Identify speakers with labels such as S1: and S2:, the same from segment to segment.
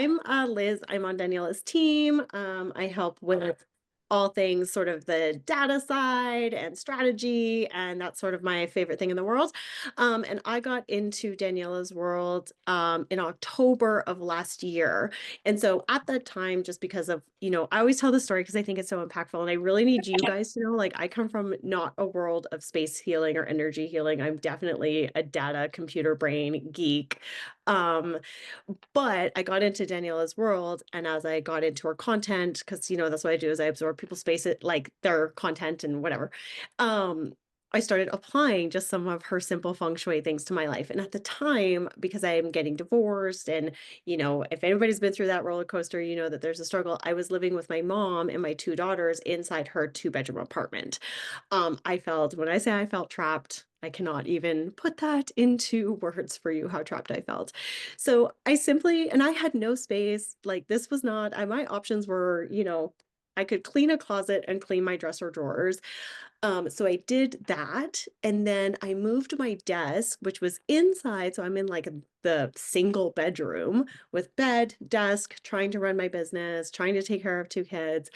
S1: I'm Liz. I'm on Daniela's team. I help with all things sort of the data side and strategy, and that's sort of my favorite thing in the world. And I got into Daniela's world in October of last year. And so at that time, just because of, I always tell the story because I think it's so impactful, and I really need you guys to know, like, I come from not a world of space healing or energy healing. I'm definitely a data computer brain geek. Um, but I got into Daniela's world, and as I got into her content, because that's what I do is I absorb people's space, like their content and whatever. Um, I started applying just some of her simple feng shui things to my life. And at the time, because I am getting divorced, and if anybody's been through that roller coaster, you know that there's a struggle. I was living with my mom and my two daughters inside her two-bedroom apartment. When I say I felt trapped, I cannot even put that into words for you how trapped I felt. So and I had no space. Like, this was not, my options were, I could clean a closet and clean my dresser drawers. So I did that, and then I moved my desk, which was inside. So I'm in like the single bedroom with bed, desk, trying to run my business, trying to take care of two kids.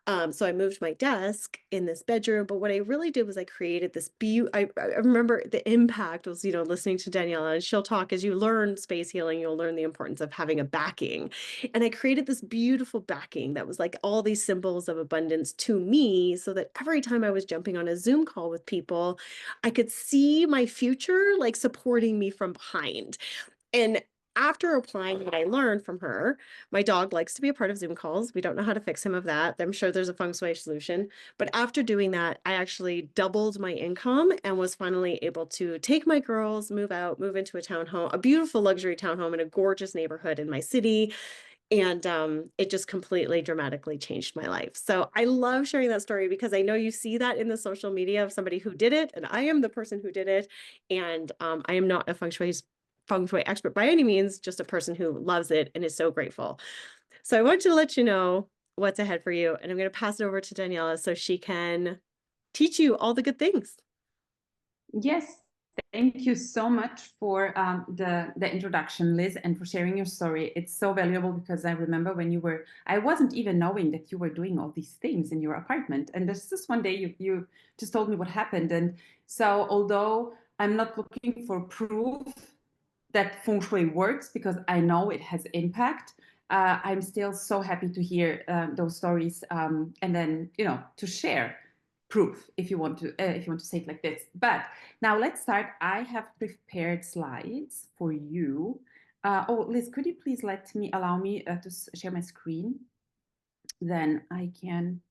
S1: So I moved my desk in this bedroom, but what I really did was I created this I remember the impact was, listening to Daniela, and she'll talk as you learn space healing, you'll learn the importance of having a backing. And I created this beautiful backing that was like all these symbols of abundance to me, so that every time I was jumping on a Zoom call with people, I could see my future like supporting me from behind. And after applying what I learned from her, my dog likes to be a part of Zoom calls. We don't know how to fix him of that. I'm sure there's a feng shui solution. But after doing that, I actually doubled my income and was finally able to take my girls, move out, move into a townhome, a beautiful luxury townhome in a gorgeous neighborhood in my city. And it just completely dramatically changed my life. So I love sharing that story because I know you see that in the social media of somebody who did it, and I am the person who did it. And I am not a feng shui expert by any means, just a person who loves it and is so grateful. So I want to let you know what's ahead for you, and I'm going to pass it over to Daniela so she can teach you all the good things.
S2: Yes, thank you so much for the introduction, Liz, and for sharing your story. It's so valuable because I remember when I wasn't even knowing that you were doing all these things in your apartment. And there's just one day you just told me what happened. And so although I'm not looking for proof that Feng Shui works because I know it has impact, I'm still so happy to hear those stories and then, to share proof if you want to say it like this. But now let's start. I have prepared slides for you. Liz, could you please allow me to share my screen? Then I can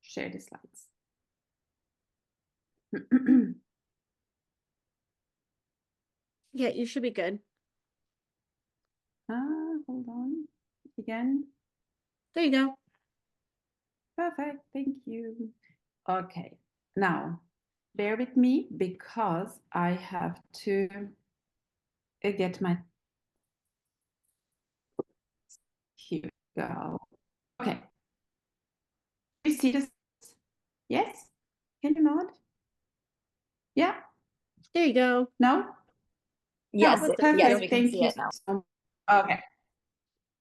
S2: share the slides.
S1: Yeah, you should be good.
S2: Hold on. Again.
S1: There you go.
S2: Perfect. Thank you. Okay. Now, bear with me because I have to get my. Here we go. Okay. You see this? Yes? Can you nod? Yeah?
S1: There you go.
S2: No?
S3: Yes,
S2: No,
S3: yes,
S2: perfect.
S3: we can
S2: Thank
S3: see
S2: you
S3: it now.
S2: Okay.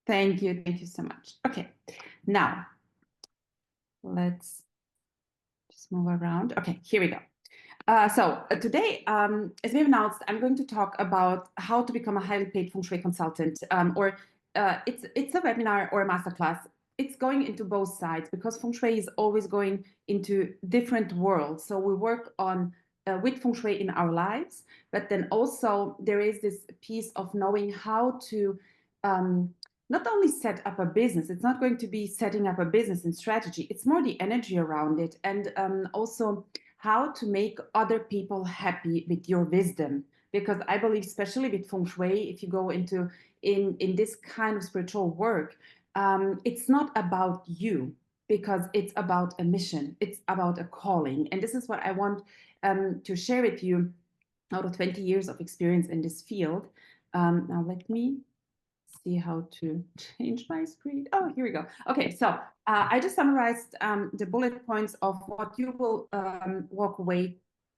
S2: Thank you. Thank you so much. Okay. Now, let's just move around. Okay, here we go. So today, as we have announced, I'm going to talk about how to become a highly paid Feng Shui consultant, or it's a webinar or a masterclass. It's going into both sides because Feng Shui is always going into different worlds. So we work on with Feng Shui in our lives, but then also there is this piece of knowing how to not only set up a business. It's not going to be setting up a business and strategy. It's more the energy around it, and also how to make other people happy with your wisdom. Because I believe, especially with Feng Shui, if you go into in this kind of spiritual work, it's not about you, because it's about a mission, it's about a calling. And this is what I want to share with you out of 20 years of experience in this field. Now let me see how to change my screen. Oh, here we go. Okay, so I just summarized the bullet points of what you will walk away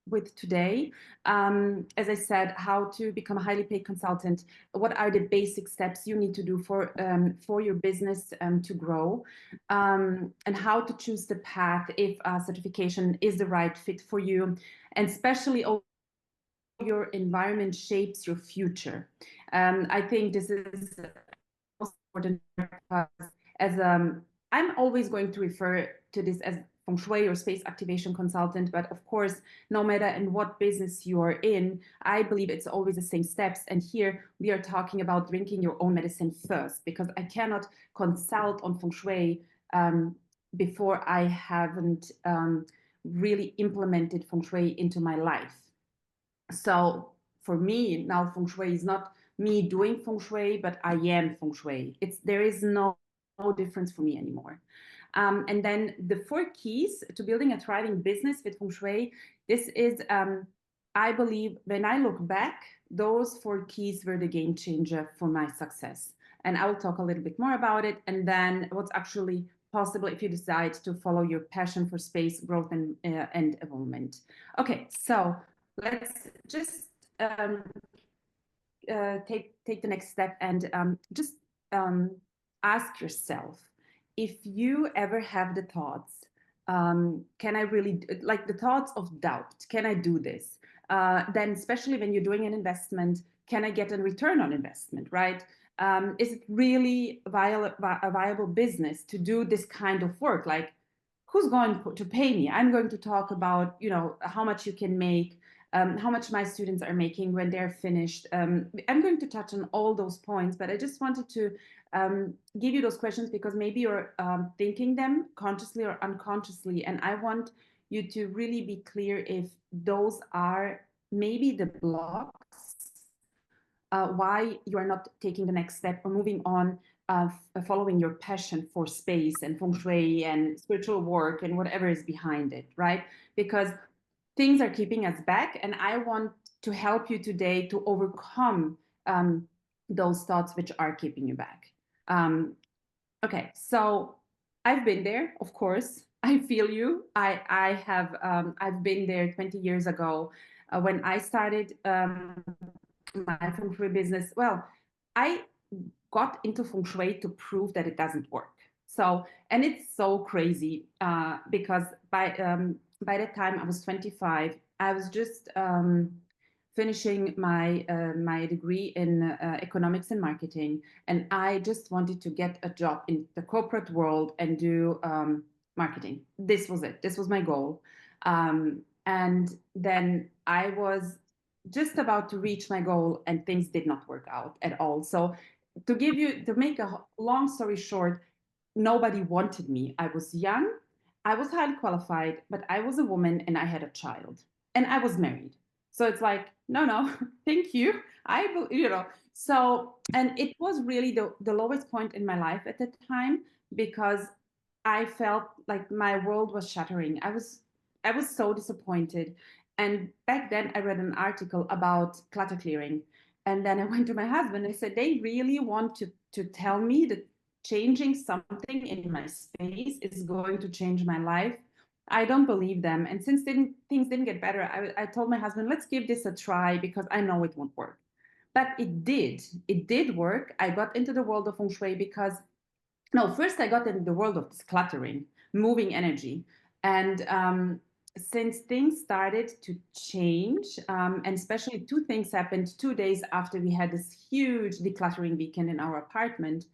S2: with today. As I said, how to become a highly paid consultant. What are the basic steps you need to do for your business to grow, and how to choose the path if certification is the right fit for you, and especially your environment shapes your future. I think this is most important because as I'm always going to refer to this as Feng Shui or space activation consultant, but of course, no matter in what business you are in, I believe it's always the same steps. And here we are talking about drinking your own medicine first, because I cannot consult on Feng Shui before I haven't really implemented Feng Shui into my life. So for me now, Feng Shui is not me doing Feng Shui, but I am Feng Shui. There is no difference for me anymore. And then the 4 keys to building a thriving business with Feng Shui. This is, I believe, when I look back, those 4 keys were the game changer for my success. And I will talk a little bit more about it. And then what's actually possible if you decide to follow your passion for space growth and evolvement. Okay, so let's just take the next step and just ask yourself if you ever have the thoughts, can I really, like the thoughts of doubt, can I do this? Then especially when you're doing an investment, can I get a return on investment, right? Is it really a viable business to do this kind of work? Like, who's going to pay me? I'm going to talk about, how much you can make, how much my students are making when they're finished. I'm going to touch on all those points, but I just wanted to give you those questions because maybe you're thinking them consciously or unconsciously. And I want you to really be clear if those are maybe the blocks, why you are not taking the next step or moving on, following your passion for space and feng shui and spiritual work and whatever is behind it, right? Because things are keeping us back, and I want to help you today to overcome those thoughts which are keeping you back. Okay, so I've been there, of course. I feel you. I have I've been there 20 years ago when I started my feng shui business. Well, I got into feng shui to prove that it doesn't work. So, and it's so crazy because by the time I was 25, I was just finishing my degree in economics and marketing, and I just wanted to get a job in the corporate world and do marketing. This was it. This was my goal. And then I was just about to reach my goal, and things did not work out at all. So to make a long story short, nobody wanted me. I was young, I was highly qualified, but I was a woman and I had a child and I was married. So it's like, no, thank you. So, and it was really the lowest point in my life at the time because I felt like my world was shattering. I was so disappointed. And back then I read an article about clutter clearing. And then I went to my husband and I said, they really want to tell me that changing something in my space is going to change my life. I don't believe them. And since things didn't get better, I told my husband, let's give this a try because I know it won't work. But it did. It did work. I got into the world of feng shui because, no, first I got into the world of cluttering, moving energy. And since things started to change, and especially 2 things happened 2 days after we had this huge decluttering weekend in our apartment.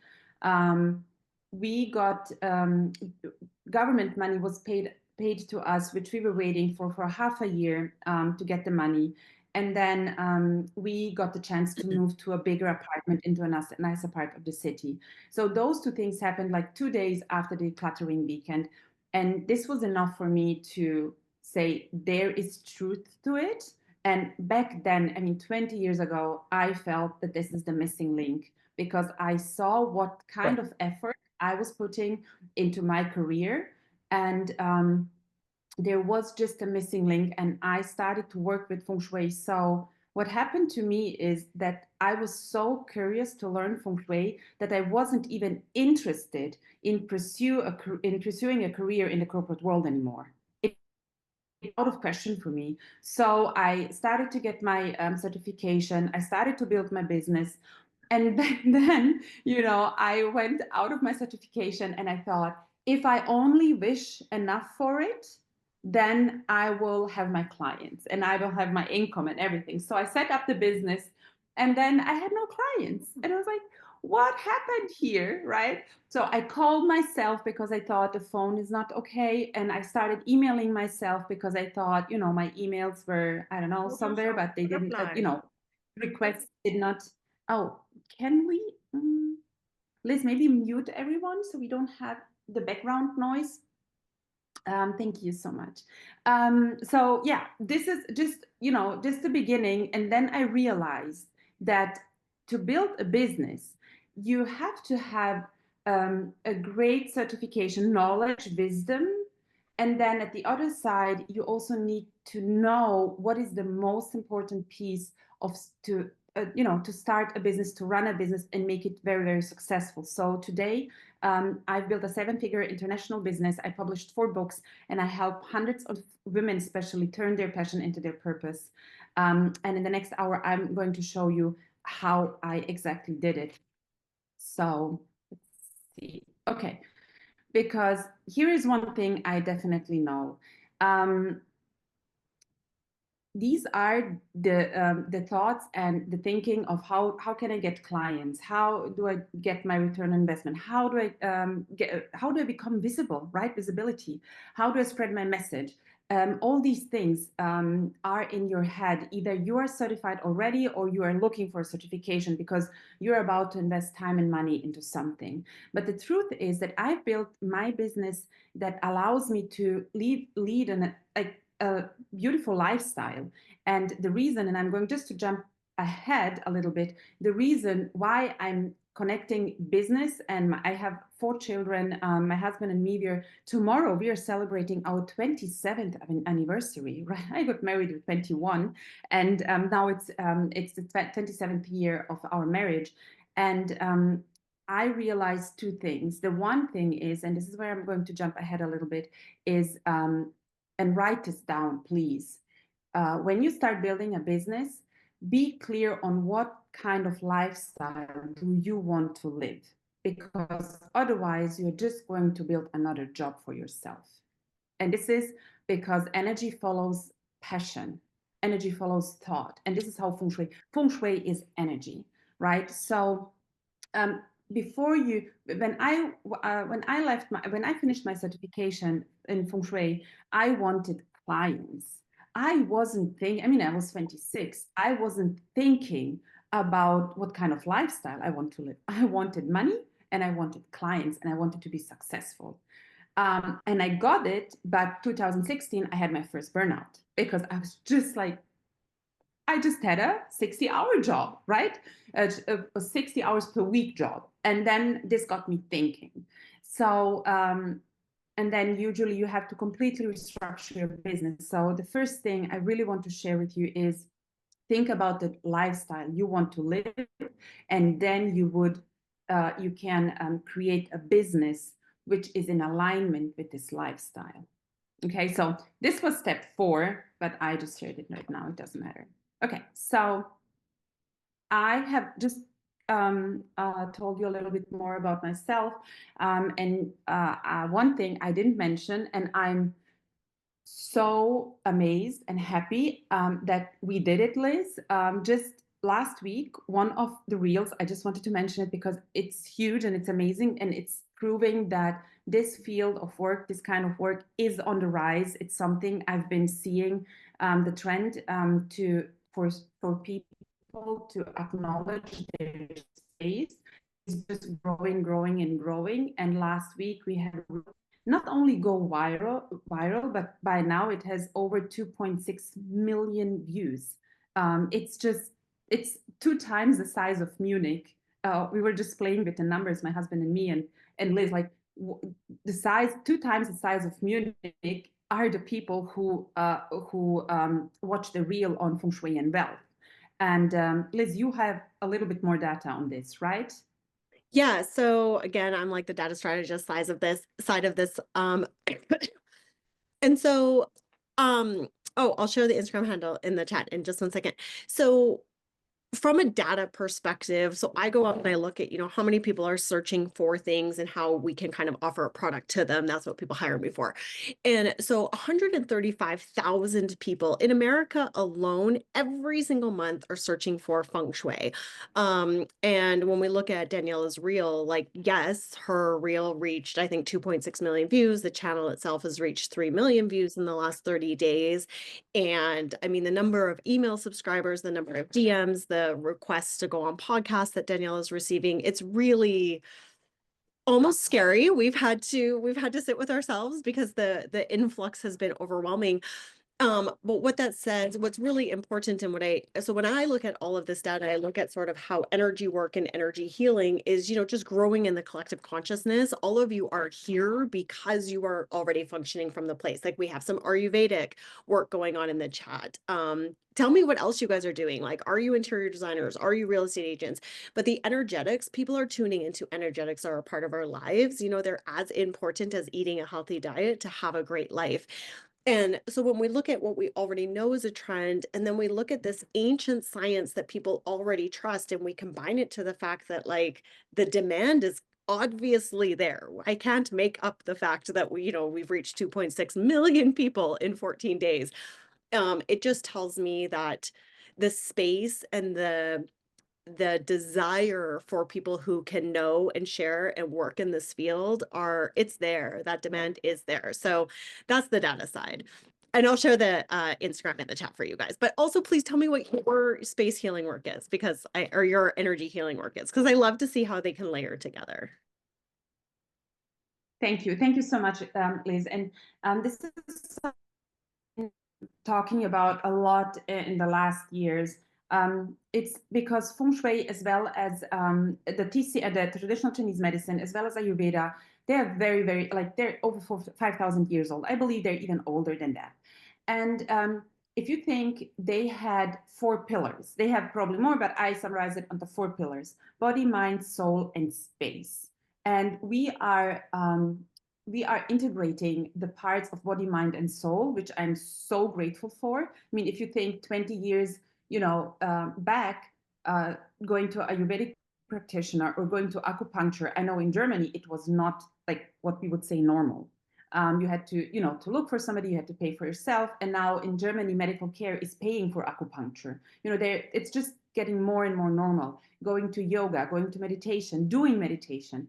S2: We got government money was paid to us, which we were waiting for half a year to get the money. And then we got the chance to move to a bigger apartment into a nicer part of the city. So those 2 things happened like 2 days after the decluttering weekend. And this was enough for me to say there is truth to it. And back then, I mean, 20 years ago, I felt that this is the missing link because I saw what kind of effort I was putting into my career. And there was just a missing link, and I started to work with feng shui. So what happened to me is that I was so curious to learn feng shui that I wasn't even interested in pursuing a career in the corporate world anymore. It out of question for me. So I started to get my certification. I started to build my business. And then, I went out of my certification and I thought, if I only wish enough for it, then I will have my clients and I will have my income and everything. So I set up the business and then I had no clients. And I was like, what happened here? Right. So I called myself because I thought the phone is not okay. And I started emailing myself because I thought, my emails were, I don't know, somewhere, but they didn't, requests did not. Oh, can we, Liz, maybe mute everyone so we don't have the background noise? Thank you so much. So yeah, this is just the beginning. And then I realized that to build a business, you have to have a great certification, knowledge, wisdom. And then at the other side, you also need to know what is the most important piece of to start a business, to run a business and make it very, very successful. So today, I've built a 7-figure international business. I published 4 books and I help hundreds of women, especially, turn their passion into their purpose. And in the next hour, I'm going to show you how I exactly did it. So let's see. Okay. Because here is one thing I definitely know. These are the thoughts and the thinking of how can I get clients? How do I get my return on investment? How do I become visible, right? Visibility. How do I spread my message? All these things are in your head. Either you are certified already or you are looking for a certification because you're about to invest time and money into something. But the truth is that I've built my business that allows me to lead a beautiful lifestyle. And the reason, and I'm going just to jump ahead a little bit, the reason why I'm connecting business, and I have 4 children, my husband and me, tomorrow we are celebrating our 27th anniversary, right? I got married at 21 and now it's the 27th year of our marriage. And I realized 2 things. The one thing is, and this is where I'm going to jump ahead a little bit, is and write this down, please. When you start building a business, be clear on what kind of lifestyle do you want to live, because otherwise you're just going to build another job for yourself. And this is because energy follows passion, energy follows thought, and this is how Feng Shui is energy, right? So before you, when I finished my certification in Feng Shui, I wanted clients. I wasn't thinking, I mean, I was 26. I wasn't thinking about what kind of lifestyle I want to live. I wanted money and I wanted clients and I wanted to be successful. And I got it, but 2016, I had my first burnout because I was just like, I just had a 60-hour job, right? A 60 hours per week job. And then this got me thinking. So, and then usually you have to completely restructure your business. So the first thing I really want to share with you is think about the lifestyle you want to live, and then you can create a business which is in alignment with this lifestyle. Okay, so this was step 4, but I just shared it right now. It doesn't matter. Okay, so I have just told you a little bit more about myself. And one thing I didn't mention, and I'm so amazed and happy that we did it, Liz. Just last week, one of the reels, I just wanted to mention it because it's huge and it's amazing and it's proving that this field of work, this kind of work is on the rise. It's something I've been seeing the trend for people to acknowledge their space is just growing and growing. And last week we had not only go viral, but by now it has over 2.6 million views. It's 2 times the size of Munich. We were just playing with the numbers, my husband and me, and Liz, like the size, 2 times the size of Munich are the people who watch the reel on Feng Shui and Wealth. And Liz, you have a little bit more data on this, right?
S1: Yeah. So again, I'm like the data strategist side of this. And so Oh, I'll share the Instagram handle in the chat in just 1 second. So from a data perspective, so I go out and I look at, how many people are searching for things and how we can kind of offer a product to them. That's what people hire me for. And so 135,000 people in America alone every single month are searching for feng shui. And when we look at Daniela's reel, like, yes, her reel reached, I think, 2.6 million views. The channel itself has reached 3 million views in the last 30 days. And I mean, the number of email subscribers, the number of DMs, the requests to go on podcasts that Danielle is receiving, it's really almost scary. We've had to sit with ourselves because the influx has been overwhelming. But what that says, what's really important and so when I look at all of this data, I look at sort of how energy work and energy healing is, just growing in the collective consciousness. All of you are here because you are already functioning from the place. Like we have some Ayurvedic work going on in the chat. Tell me what else you guys are doing. Like, are you interior designers? Are you real estate agents? But the energetics, people are tuning into energetics are a part of our lives. They're as important as eating a healthy diet to have a great life. And so when we look at what we already know is a trend, and then we look at this ancient science that people already trust, and we combine it to the fact that like the demand is obviously there. I can't make up the fact that we've reached 2.6 million people in 14 days. It just tells me that the space and the desire for people who can know and share and work in this field it's there. That demand is there. So that's the data side. And I'll share the Instagram in the chat for you guys. But also please tell me what your space healing work is or your energy healing work is, because I love to see how they can layer together.
S2: Thank you. Thank you so much, Liz. And this is talking about a lot in the last years. It's because Feng Shui, as well as the traditional Chinese medicine, as well as Ayurveda, they're very, very, like they're over 5,000 years old. I believe they're even older than that. And if you think they had 4 pillars, they have probably more, but I summarize it under 4 pillars: body, mind, soul, and space. And we are integrating the parts of body, mind, and soul, which I'm so grateful for. I mean, if you think 20 years, back, going to a Ayurvedic practitioner or going to acupuncture, I know in Germany it was not like what we would say normal. You had to look for somebody, you had to pay for yourself. And now in Germany, medical care is paying for acupuncture. It's just getting more and more normal. Going to yoga, going to meditation, doing meditation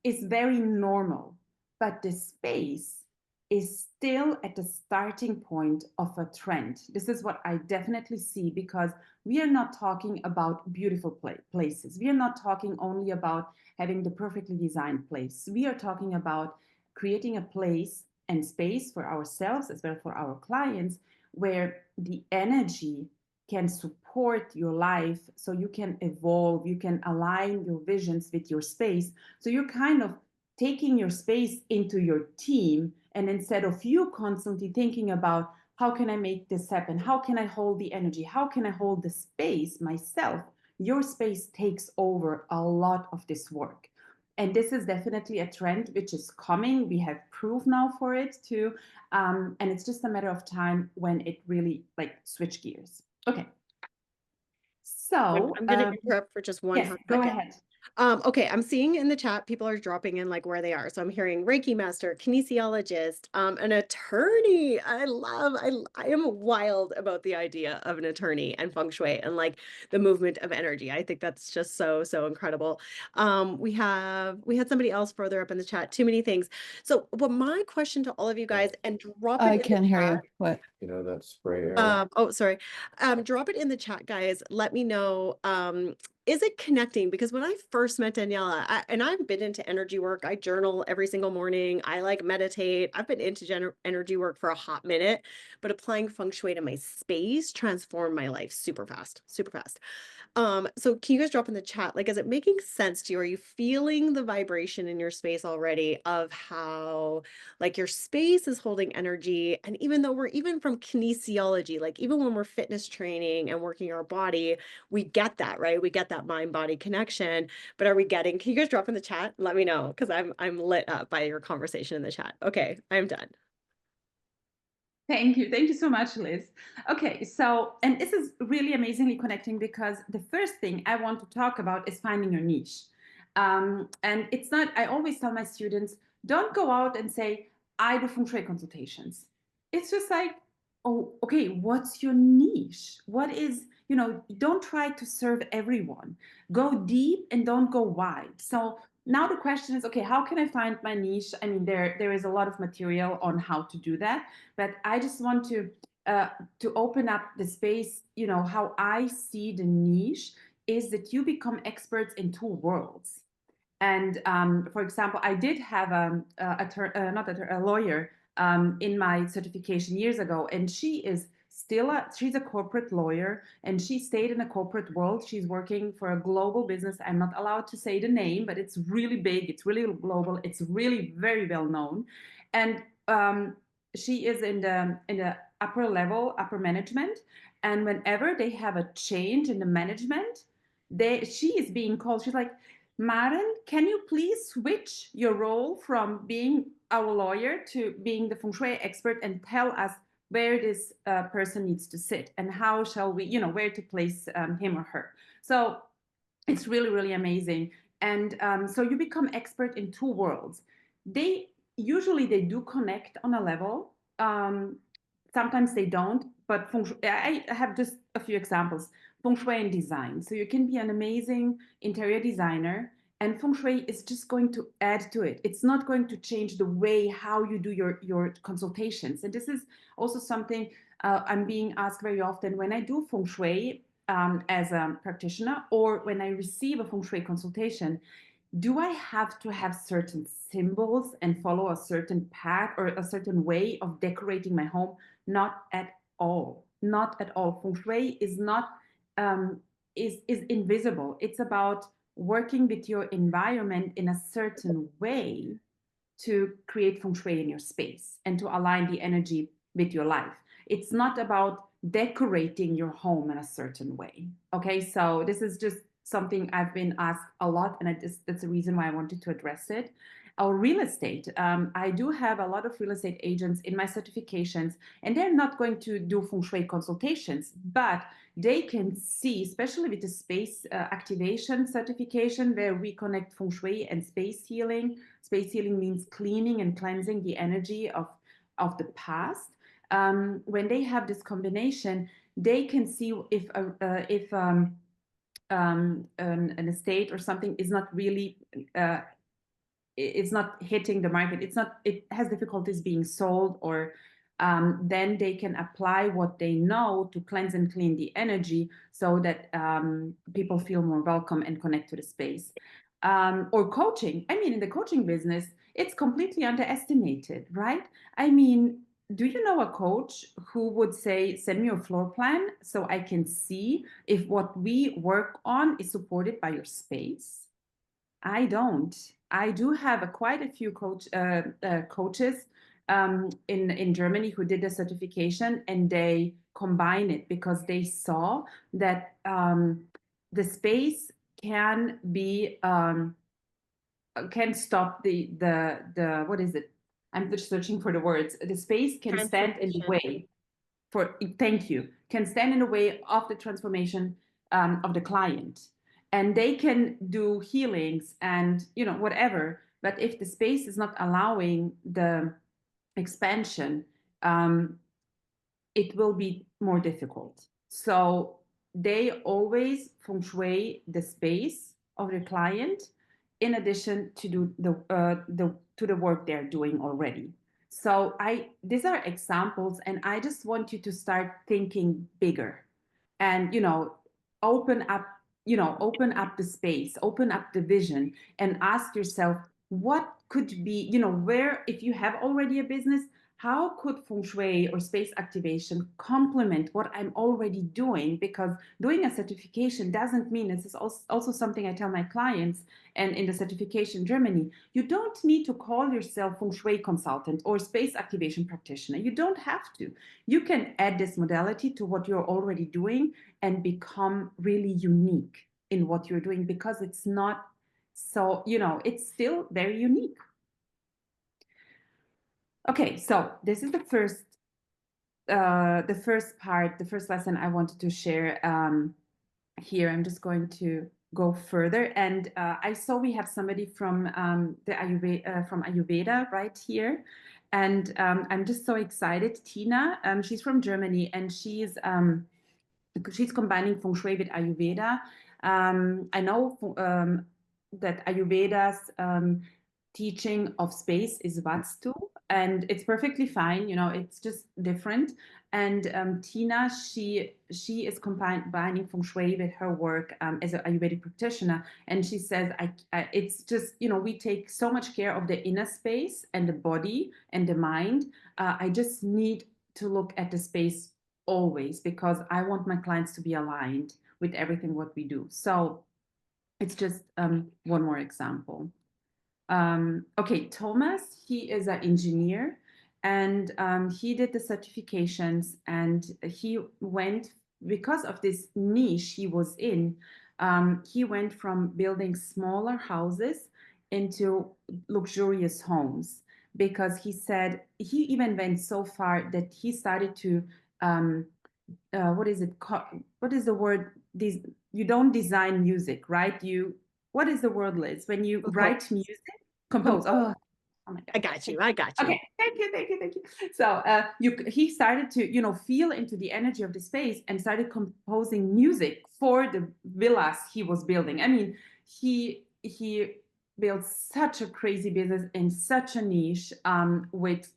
S2: is very normal. But the space is still at the starting point of a trend. This is what I definitely see, because we are not talking about beautiful places. We are not talking only about having the perfectly designed place. We are talking about creating a place and space for ourselves as well for our clients where the energy can support your life, so you can evolve, you can align your visions with your space. So you're kind of taking your space into your team, and instead of you constantly thinking about how can I make this happen, how can I hold the energy, how can I hold the space myself, your space takes over a lot of this work. And this is definitely a trend which is coming. We have proof now for it too. And it's just a matter of time when it really switch gears. Okay. So
S1: I'm going to interrupt for just one
S2: yes,
S1: hot
S2: go
S1: second.
S2: ahead.
S1: Okay, I'm seeing in the chat people are dropping in like where they are. So I'm hearing Reiki master, kinesiologist, an attorney. I am wild about the idea of an attorney and feng shui and like the movement of energy. I think that's just so incredible. We had somebody else further up in the chat. Too many things. So, but my question to all of you guys, and drop it
S3: I
S1: in the
S3: can't hear
S1: chat.
S3: you. What?
S4: That spray air.
S1: Oh, sorry. Drop it in the chat, guys. Let me know. Is it connecting? Because when I first met Daniela, and I've been into energy work, I journal every single morning. I like meditate. I've been into energy work for a hot minute, but applying feng shui to my space transformed my life super fast, super fast. So can you guys drop in the chat? Like, is it making sense to you? Are you feeling the vibration in your space already of how like your space is holding energy? And even though we're even from kinesiology, like even when we're fitness training and working our body, we get that, right? We get that mind-body connection. But can you guys drop in the chat? Let me know, because I'm lit up by your conversation in the chat. Okay, I'm done.
S2: Thank you. Thank you so much, Liz. Okay, so, and this is really amazingly connecting because the first thing I want to talk about is finding your niche. And it's not, I always tell my students, don't go out and say, I do feng shui consultations. It's just like, oh, okay, what's your niche? What is, don't try to serve everyone. Go deep and don't go wide. So now the question is, okay, how can I find my niche? I mean, there is a lot of material on how to do that, but I just want to open up the space. How I see the niche is that you become experts in two worlds. And for example, I did have a lawyer in my certification years ago, and she is she's a corporate lawyer, and she stayed in the corporate world. She's working for a global business. I'm not allowed to say the name, but it's really big. It's really global. It's really very well known, and she is in the upper level, upper management. And whenever they have a change in the management, she is being called. She's like, Maren, can you please switch your role from being our lawyer to being the feng shui expert and tell us where this person needs to sit and how shall we, where to place him or her? So it's really, really amazing. And so you become expert in two worlds. They usually do connect on a level. Sometimes they don't, but I have just a few examples. Feng shui and design. So you can be an amazing interior designer, and feng shui is just going to add to it. It's not going to change the way how you do your consultations. And this is also something I'm being asked very often when I do feng shui as a practitioner, or when I receive a feng shui consultation. Do I have to have certain symbols and follow a certain path or a certain way of decorating my home? Not at all. Not at all. Feng shui is not is invisible. It's about working with your environment in a certain way to create feng shui in your space and to align the energy with your life. It's not about decorating your home in a certain way. Okay, so this is just something I've been asked a lot, and that's the reason why I wanted to address it. Our real estate, I do have a lot of real estate agents in my certifications, and they're not going to do feng shui consultations, but they can see, especially with the space activation certification, where we connect feng shui and space healing. Space healing means cleaning and cleansing the energy of the past. When they have this combination, they can see if an estate or something is not really it's not hitting the market. It has difficulties being sold, or then they can apply what they know to cleanse and clean the energy so that people feel more welcome and connect to the space. Or coaching. I mean, in the coaching business, it's completely underestimated, right? I mean, do you know a coach who would say, send me your floor plan so I can see if what we work on is supported by your space? I don't. I do have quite a few coaches in Germany who did the certification, and they combine it because they saw that the space can be can stop the what is it? I'm just searching for the words. The space can stand in the way for, thank you, can stand in the way of the transformation of the client. And they can do healings and whatever, but if the space is not allowing the expansion, it will be more difficult. So they always feng shui the space of the client in addition to do the work they're doing already. So these are examples, and I just want you to start thinking bigger, and open up the space, open up the vision, and ask yourself what could be, where, if you have already a business, how could feng shui or space activation complement what I'm already doing? Because doing a certification doesn't mean, this is also something I tell my clients, and in the certification in Germany, you don't need to call yourself feng shui consultant or space activation practitioner. You don't have to. You can add this modality to what you're already doing and become really unique in what you're doing, because it's not so, it's still very unique. Okay, so this is the first the first part, the first lesson I wanted to share here. I'm just going to go further, and I saw we have somebody from the Ayurveda right here, and I'm just so excited. Tina, she's from Germany, and she's combining Feng Shui with Ayurveda. I know that Ayurveda's teaching of space is Vastu, and it's perfectly fine. You know, it's just different. And Tina, she is combining Feng Shui with her work as an Ayurvedic practitioner, and she says, it's just, you know, we take so much care of the inner space and the body and the mind. I just need to look at the space always, because I want my clients to be aligned with everything what we do. So it's just one more example. Okay, Thomas, he is an engineer, and he did the certifications, and he went, because of this niche he was in, he went from building smaller houses into luxurious homes, because he said he even went so far that he started to what is it what is the word, these, you don't design music, right? You, what is the word, Liz, when you write music? Compose. Oh, oh my God.
S1: I got you. I got you.
S2: Okay, thank you. So he started to, you know, feel into the energy of the space and started composing music for the villas he was building. I mean, he built such a crazy business in such a niche, with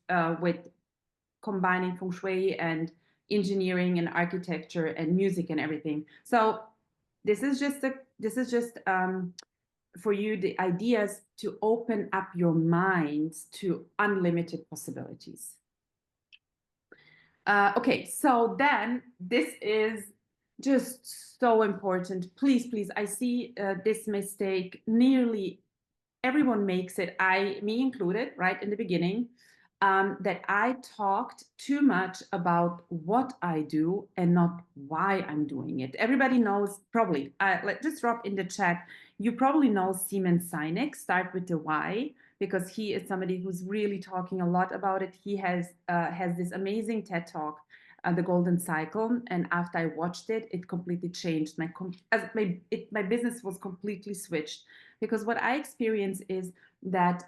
S2: combining Feng Shui and engineering and architecture and music and everything. So this is just for you the ideas to open up your minds to unlimited possibilities. Okay, so then this is just so important. Please, I see this mistake nearly everyone makes it, me included, right in the beginning, that I talked too much about what I do and not why I'm doing it. Everybody knows, probably, let's just drop in the chat. You probably know Simon Sinek, start with the why, because he is somebody who's really talking a lot about it. He has this amazing TED Talk, The Golden Cycle, and after I watched it, it completely changed my business was completely switched, because what I experience is that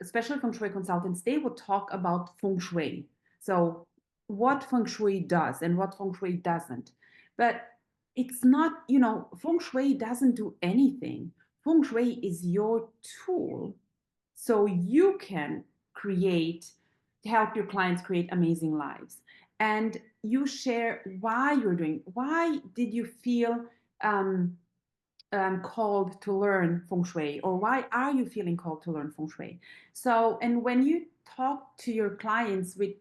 S2: especially Feng Shui consultants, they would talk about Feng Shui. So what Feng Shui does and what Feng Shui doesn't. But it's not, you know, Feng Shui doesn't do anything. Feng Shui is your tool, so you can help your clients create amazing lives. And you share why you're doing, why did you feel called to learn Feng Shui, or why are you feeling called to learn Feng Shui? So, and when you talk to your clients with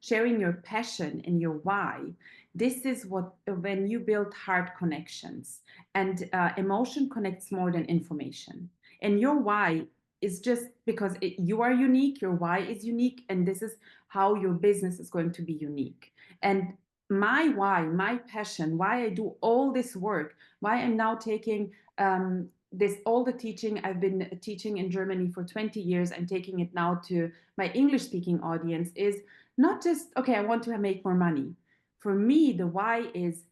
S2: sharing your passion and your why, this is what, when you build heart connections, and emotion connects more than information. And your why is just because you are unique, your why is unique, and this is how your business is going to be unique. And my why, my passion, why I do all this work, why I'm now taking all the teaching I've been teaching in Germany for 20 years, I'm taking it now to my English speaking audience, is not just, okay, I want to make more money. For me, the why is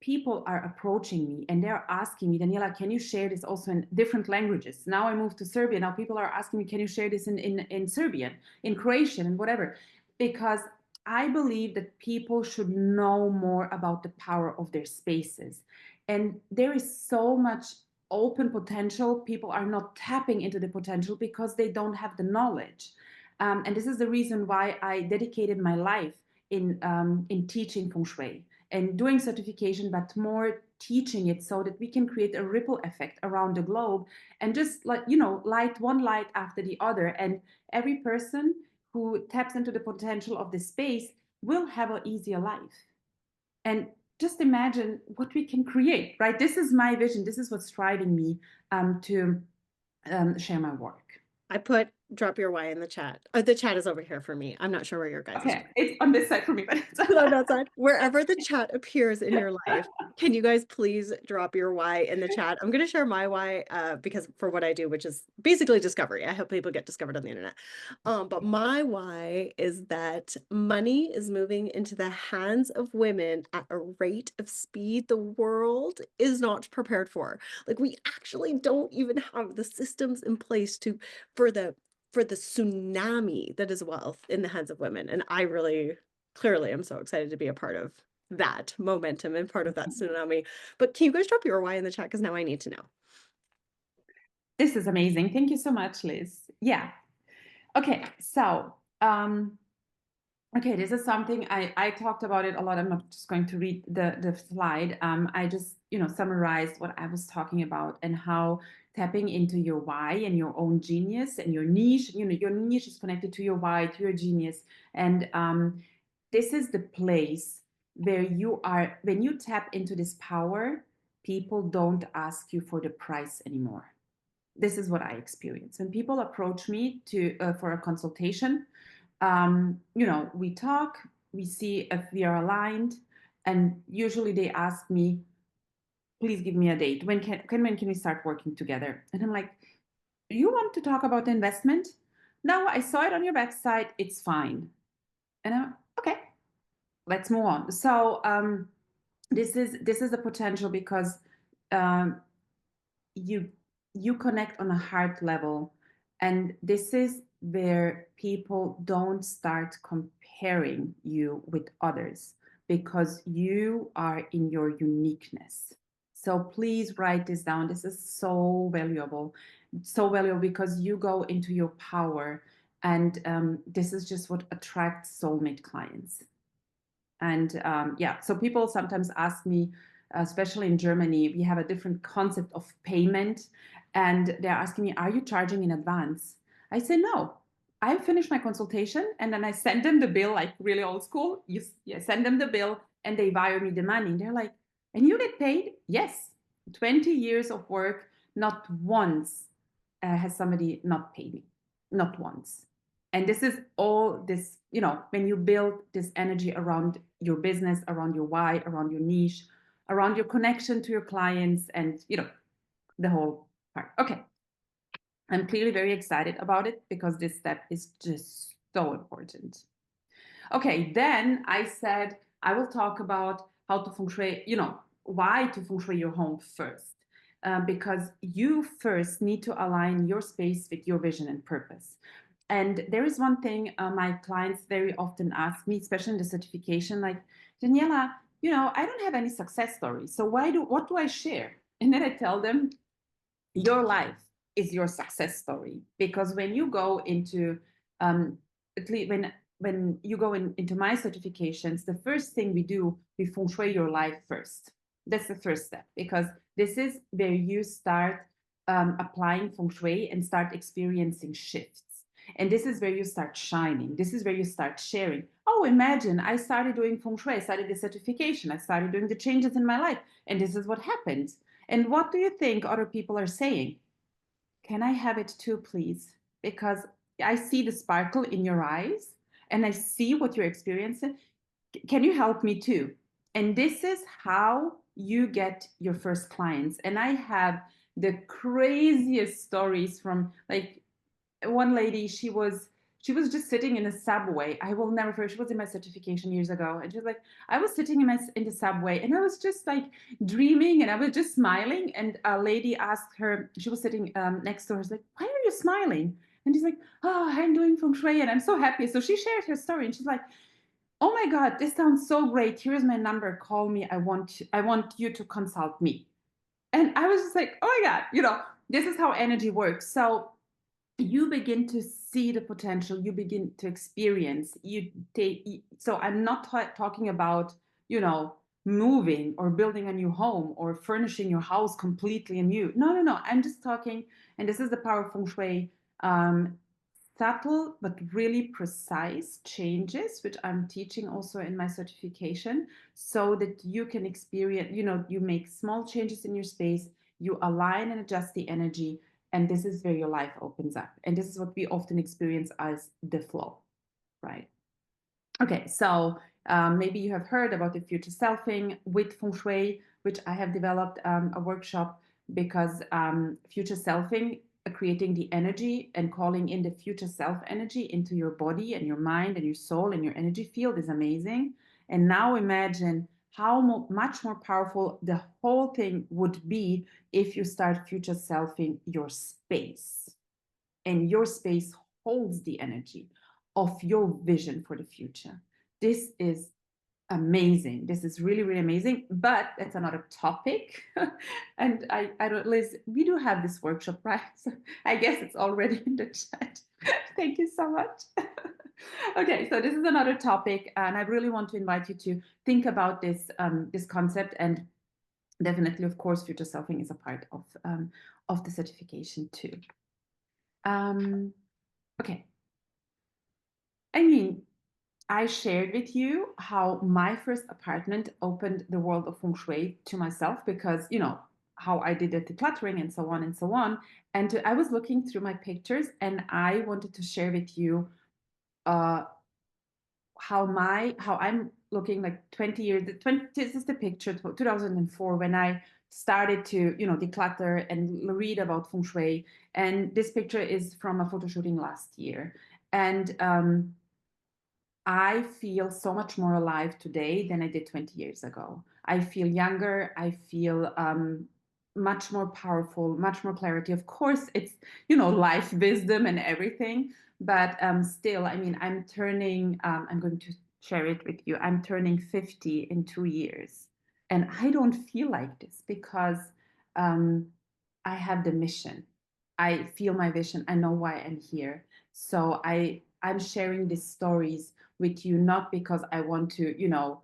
S2: people are approaching me and they're asking me, Danijela, can you share this also in different languages? Now I moved to Serbia. Now people are asking me, can you share this in Serbian, in Croatian, and whatever? Because I believe that people should know more about the power of their spaces. And there is so much open potential. People are not tapping into the potential because they don't have the knowledge. And this is the reason why I dedicated my life in teaching Feng Shui and doing certification, but more teaching it so that we can create a ripple effect around the globe, and just like, you know, light one light after the other. And every person who taps into the potential of the space will have an easier life. And just imagine what we can create, right? This is my vision. This is what's driving me to share my work.
S1: I put drop your why in the chat. The chat is over here for me. I'm not sure where your guys'
S2: Okay,
S1: chat.
S2: it's on this side for me, but it's
S1: On that side. Wherever the chat appears in your life, can you guys please drop your why in the chat? I'm going to share my why because for what I do, which is basically discovery. I help people get discovered on the internet. But my why is that money is moving into the hands of women at a rate of speed the world is not prepared for. Like we actually don't even have the systems in place for the tsunami that is wealth in the hands of women. And I really clearly I'm so excited to be a part of that momentum and part of that tsunami. But can you guys drop your why in the chat? Because now I need to know.
S2: This is amazing. Thank you so much, Liz. Yeah. Okay. So, okay, this is something I talked about it a lot. I'm not just going to read the slide. I just, summarized what I was talking about and how tapping into your why and your own genius and your niche, your niche is connected to your why, to your genius. And this is the place where when you tap into this power, people don't ask you for the price anymore. This is what I experience. When people approach me for a consultation, we talk, we see if we are aligned, and usually they ask me, please give me a date. When can we start working together? And I'm like, you want to talk about investment? No, I saw it on your website. It's fine. And I'm okay. Let's move on. So this is the potential because um, you connect on a heart level, and this is where people don't start comparing you with others because you are in your uniqueness. So please write this down. This is so valuable because you go into your power, and this is just what attracts soulmate clients. And so people sometimes ask me, especially in Germany, we have a different concept of payment. And they're asking me, are you charging in advance? I say, no. I finish my consultation and then I send them the bill, like really old school. You send them the bill and they wire me the money. And they're like, and you get paid? Yes. 20 years of work, not once has somebody not paid me. Not once. And this is all this, when you build this energy around your business, around your why, around your niche, around your connection to your clients, and, the whole part. Okay. I'm clearly very excited about it because this step is just so important. Okay. Then I said, I will talk about how to feng shui, why to feng shui your home first. Because you first need to align your space with your vision and purpose. And there is one thing my clients very often ask me, especially in the certification, like, Danijela, I don't have any success stories. So what do I share? And then I tell them, your life is your success story. Because when you go into, at least when you go into my certifications, the first thing we feng shui your life first. That's the first step, because this is where you start applying feng shui and start experiencing shifts. And this is where you start shining. This is where you start sharing. Oh, imagine I started doing feng shui. I started the certification. I started doing the changes in my life. And this is what happens. And what do you think other people are saying? Can I have it too, please? Because I see the sparkle in your eyes and I see what you're experiencing. Can you help me too? And this is how you get your first clients. And I have the craziest stories from, like, one lady, she was just sitting in a subway. I will never forget. She was in my certification years ago, and she was like, I was sitting in the subway, and I was just like dreaming, and I was just smiling. And a lady asked her, she was sitting next to her, was like, why are you smiling? And she's like, oh, I'm doing feng shui, and I'm so happy. So she shared her story, and she's like, oh my God, this sounds so great. Here's my number. Call me. I want you to consult me. And I was just like, oh my God, this is how energy works. So you begin to see the potential, you begin to experience, so I'm not talking about, moving or building a new home or furnishing your house completely anew. No, I'm just talking, and this is the power of feng shui, subtle but really precise changes, which I'm teaching also in my certification, so that you can experience, you make small changes in your space, you align and adjust the energy, And this is where your life opens up. And this is what we often experience as the flow, right? Okay, so maybe you have heard about the future selfing with Feng Shui, which I have developed a workshop because future selfing, creating the energy and calling in the future self energy into your body and your mind and your soul and your energy field is amazing. And now imagine how much more powerful the whole thing would be if you start future selfing your space. And your space holds the energy of your vision for the future. This is amazing. This is really, really amazing. But that's another topic. And I don't, Liz, we do have this workshop, right? So I guess it's already in the chat. Thank you so much. Okay, so this is another topic, and I really want to invite you to think about this concept, and definitely, of course, future selfing is a part of the certification too. Okay. I mean, I shared with you how my first apartment opened the world of Feng Shui to myself because, you know, how I did the decluttering and so on and so on. And I was looking through my pictures and I wanted to share with you how I'm looking like 20 years. This is the picture, 2004, when I started to, you know, declutter and read about Feng Shui. And this picture is from a photo shooting last year. And I feel so much more alive today than I did 20 years ago. I feel younger. I feel much more powerful, much more clarity. Of course, it's, you know, life wisdom and everything. But still, I mean, I'm going to share it with you. I'm turning 50 in 2 years. And I don't feel like this because I have the mission. I feel my vision. I know why I'm here. So I'm sharing these stories with you, not because I want to, you know,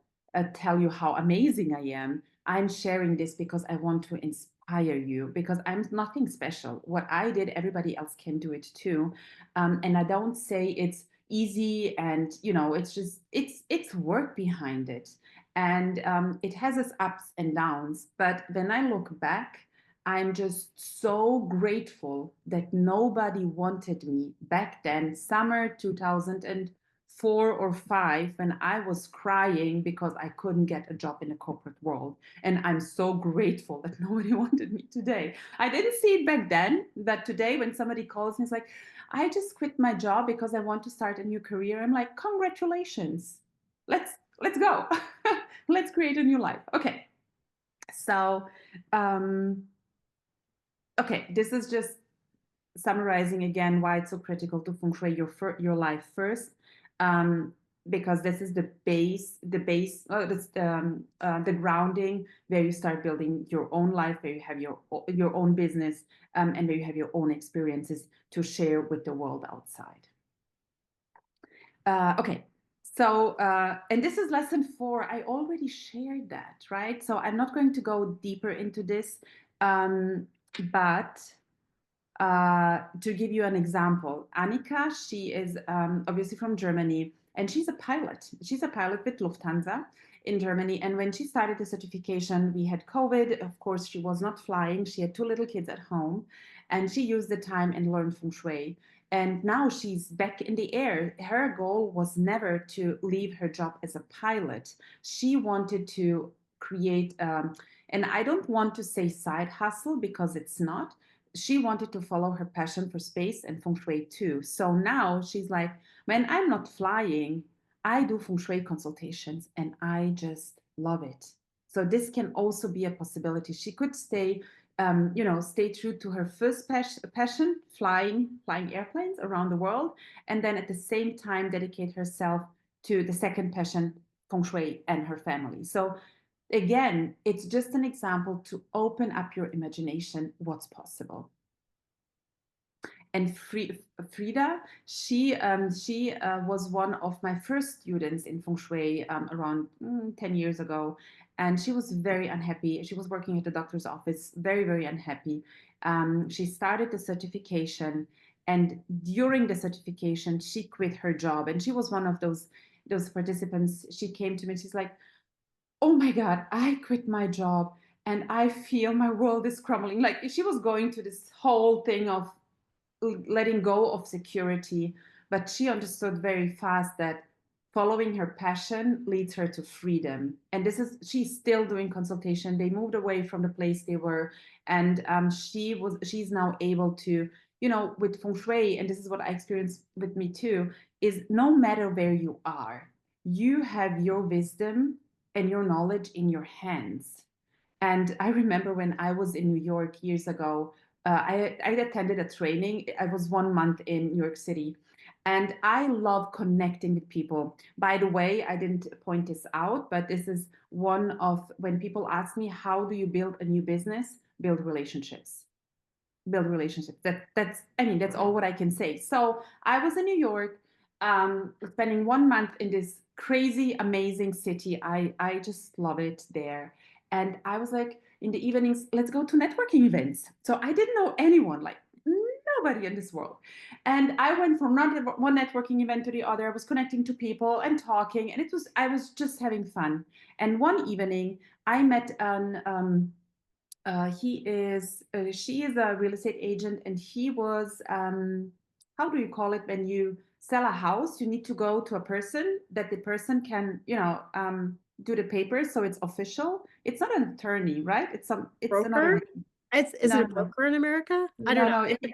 S2: tell you how amazing I am. I'm sharing this because I want to inspire you, because I'm nothing special. What I did, everybody else can do it too. And I don't say it's easy and, you know, it's just, it's work behind it. And it has its ups and downs. But when I look back, I'm just so grateful that nobody wanted me back then, summer 2004 or 5, when I was crying because I couldn't get a job in the corporate world. And I'm so grateful that nobody wanted me today. I didn't see it back then, but today when somebody calls me, it's like, I just quit my job because I want to start a new career. I'm like, congratulations. Let's go. Let's create a new life. Okay. So, okay, this is just summarizing again why it's so critical to feng shui your life first, because this is the grounding where you start building your own life, where you have your own business, and where you have your own experiences to share with the world outside. Okay. So, and this is lesson 4. I already shared that, right? So I'm not going to go deeper into this, but to give you an example, Annika, she is obviously from Germany, and she's a pilot. She's a pilot with Lufthansa in Germany. And when she started the certification, we had COVID. Of course, she was not flying. She had 2 little kids at home, and she used the time and learned Feng Shui. And now she's back in the air. Her goal was never to leave her job as a pilot. She wanted to create, and I don't want to say side hustle because it's not. She wanted to follow her passion for space and Feng Shui too. So now she's like, when I'm not flying, I do Feng Shui consultations and I just love it. So this can also be a possibility. She could stay stay true to her first passion, flying airplanes around the world, and then at the same time dedicate herself to the second passion, Feng Shui, and her family. So again, it's just an example to open up your imagination, what's possible. And Frida, she was one of my first students in Feng Shui around 10 years ago. And she was very unhappy. She was working at the doctor's office, very, very unhappy. She started the certification. And during the certification, she quit her job. And she was one of those participants. She came to me, she's like, oh my God, I quit my job And I feel my world is crumbling. Like she was going to this whole thing of letting go of security, but she understood very fast that following her passion leads her to freedom. And she's still doing consultation. They moved away from the place they were, and she's now able to, with Feng Shui, and this is what I experienced with me too, is no matter where you are, you have your wisdom and your knowledge in your hands. And I remember when I was in New York years ago, I attended a training. I was 1 month in New York City. And I love connecting with people. By the way, I didn't point this out, but this is one of when people ask me, how do you build a new business? Build relationships. Build relationships. That's all what I can say. So I was in New York, spending 1 month in this crazy, amazing city. I just love it there. And I was like, in the evenings, let's go to networking events. So I didn't know anyone, like nobody in this world. And I went from one networking event to the other. I was connecting to people and talking, and I was just having fun. And one evening, I met she is a real estate agent, and he was, how do you call it when you sell a house? You need to go to a person that the person can, do the papers, so it's official. It's not an attorney, right? It's another
S1: Broker?
S2: name.
S1: Is it
S2: No,
S1: a
S2: no,
S1: broker in America? I don't
S2: no,
S1: know.
S2: no.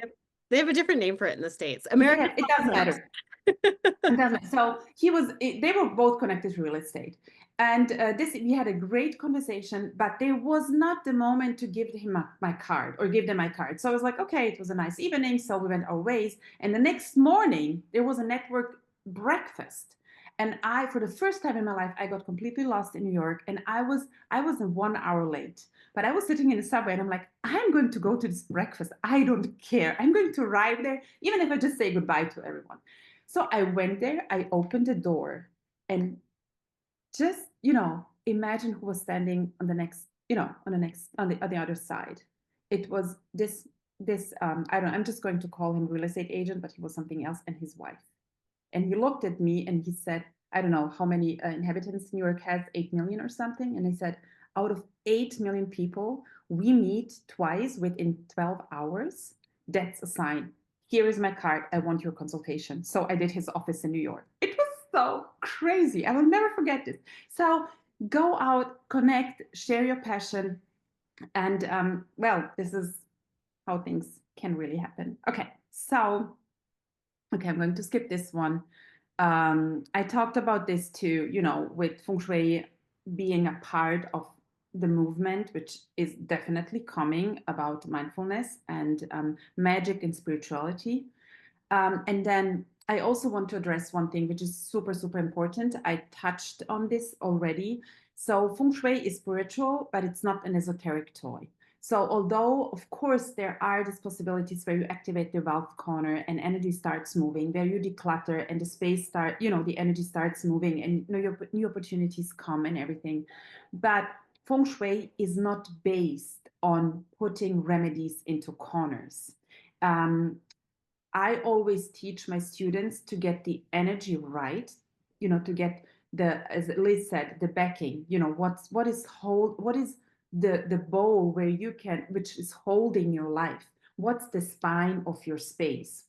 S1: They have a different name for it in the States. American.
S2: It doesn't matter. It doesn't. So they were both connected to real estate. And we had a great conversation, but there was not the moment to give him my card or give them my card. So I was like, okay, it was a nice evening. So we went our ways. And the next morning, there was a network breakfast. And for the first time in my life, I got completely lost in New York. And I was 1 hour late. But I was sitting in the subway and I'm like, I'm going to go to this breakfast. I don't care. I'm going to arrive there, even if I just say goodbye to everyone. So I went there, I opened the door, and just, imagine who was standing on the next, on the other side. It was I don't know, I'm just going to call him real estate agent, but he was something else, and his wife. And he looked at me and he said, I don't know how many inhabitants New York has, 8 million or something. And he said, out of 8 million people, we meet twice within 12 hours. That's a sign. Here is my card. I want your consultation. So I did his office in New York. It was so crazy. I will never forget this. So go out, connect, share your passion. And this is how things can really happen. Okay, I'm going to skip this one. I talked about this too, with Feng Shui being a part of the movement, which is definitely coming about mindfulness and magic and spirituality. And then I also want to address one thing, which is super, super important. I touched on this already. So Feng Shui is spiritual, but it's not an esoteric toy. So although, of course, there are these possibilities where you activate the wealth corner and energy starts moving, where you declutter and the space the energy starts moving and new opportunities come and everything. But Feng Shui is not based on putting remedies into corners. I always teach my students to get the energy right, to get as Liz said, the backing, what is the bowl which is holding your life? What's the spine of your space?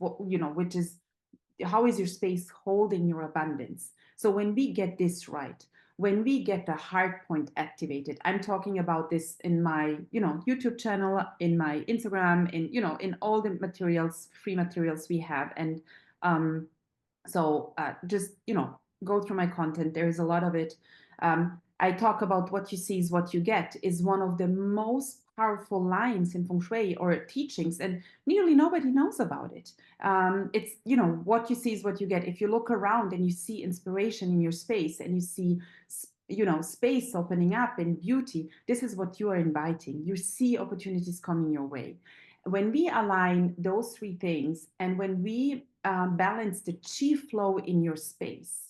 S2: How is your space holding your abundance? So when we get this right, when we get the heart point activated, I'm talking about this in my, YouTube channel, in my Instagram, in all the free materials we have. And just, go through my content. There is a lot of it. I talk about what you see is what you get is one of the most powerful lines in Feng Shui or teachings, and nearly nobody knows about it. It's, what you see is what you get. If you look around and you see inspiration in your space and you see, space opening up and beauty, this is what you are inviting. You see opportunities coming your way. When we align those three things and when we balance the chi flow in your space,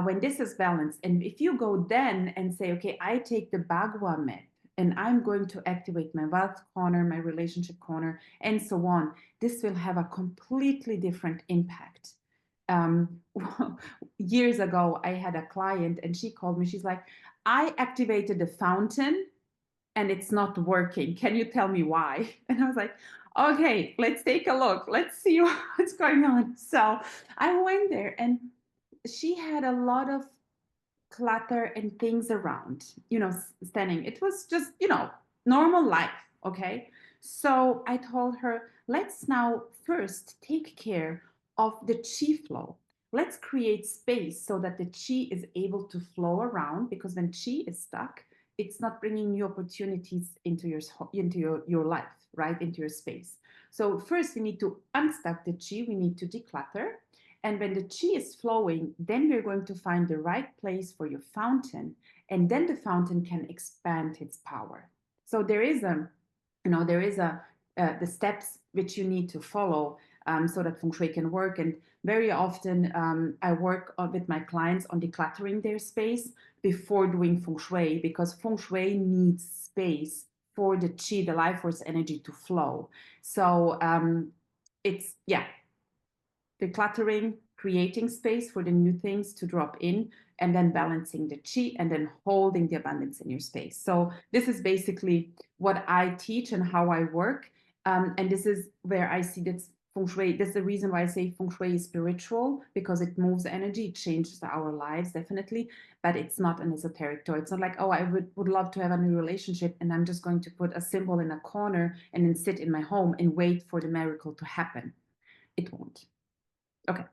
S2: when this is balanced, and if you go then and say, okay, I take the Bagua map and I'm going to activate my wealth corner, my relationship corner, and so on, this will have a completely different impact. Years ago, I had a client and she called me. She's like, I activated the fountain and it's not working. Can you tell me why? And I was like, okay, let's take a look. Let's see what's going on. So I went there, and she had a lot of clutter and things around, standing. It was just, normal life. Okay. So I told her, let's now first take care of the chi flow. Let's create space so that the chi is able to flow around, because when chi is stuck, it's not bringing new opportunities into your life, right? Into your space. So first we need to unstuck the chi, we need to declutter. And when the chi is flowing, then we're going to find the right place for your fountain. And then the fountain can expand its power. So there is the steps which you need to follow, so that Feng Shui can work. And very often I work with my clients on decluttering their space before doing Feng Shui, because Feng Shui needs space for the chi, the life force energy, to flow. So it's, yeah, decluttering, creating space for the new things to drop in, and then balancing the chi, and then holding the abundance in your space. So this is basically what I teach and how I work. And this is where I see that Feng Shui, that's the reason why I say Feng Shui is spiritual, because it moves energy, it changes our lives, definitely, but it's not an esoteric toy. It's not like, oh, I would love to have a new relationship, and I'm just going to put a symbol in a corner and then sit in my home and wait for the miracle to happen. It won't. Okay.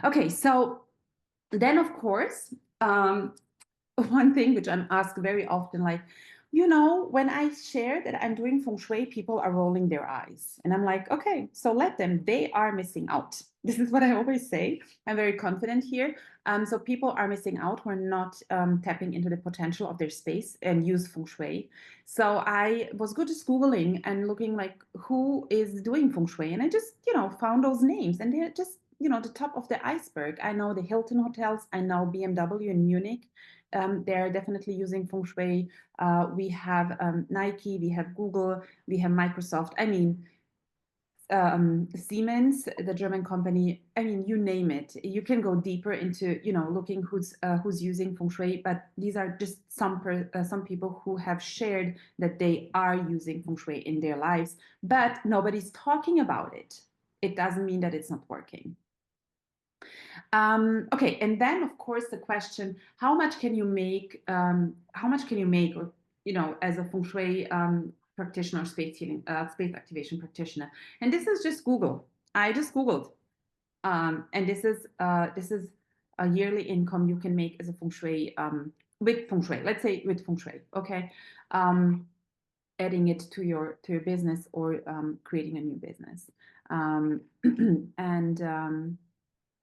S2: Okay, so then, of course, one thing which I'm asked very often, like, when I share that I'm doing Feng Shui, people are rolling their eyes. And I'm like, okay, so let them. They are missing out. This is what I always say. I'm very confident here. So people are missing out who are not tapping into the potential of their space and use Feng Shui. So I was just Googling and looking like who is doing Feng Shui. And I just, found those names, and they're just, the top of the iceberg. I know the Hilton hotels. I know BMW in Munich. They're definitely using Feng Shui. We have Nike, we have Google, we have Microsoft. I mean, Siemens, the German company. I mean, you name it. You can go deeper into, looking who's using Feng Shui. But these are just some people who have shared that they are using Feng Shui in their lives, but nobody's talking about it. It doesn't mean that it's not working. Okay, and then of course the question: how much can you make? Or as a Feng Shui practitioner, space healing, space activation practitioner? And this is just Google. I just Googled, and this is a yearly income you can make as a Feng Shui with Feng Shui. Let's say with Feng Shui, okay. Adding it to your business, or creating a new business, and.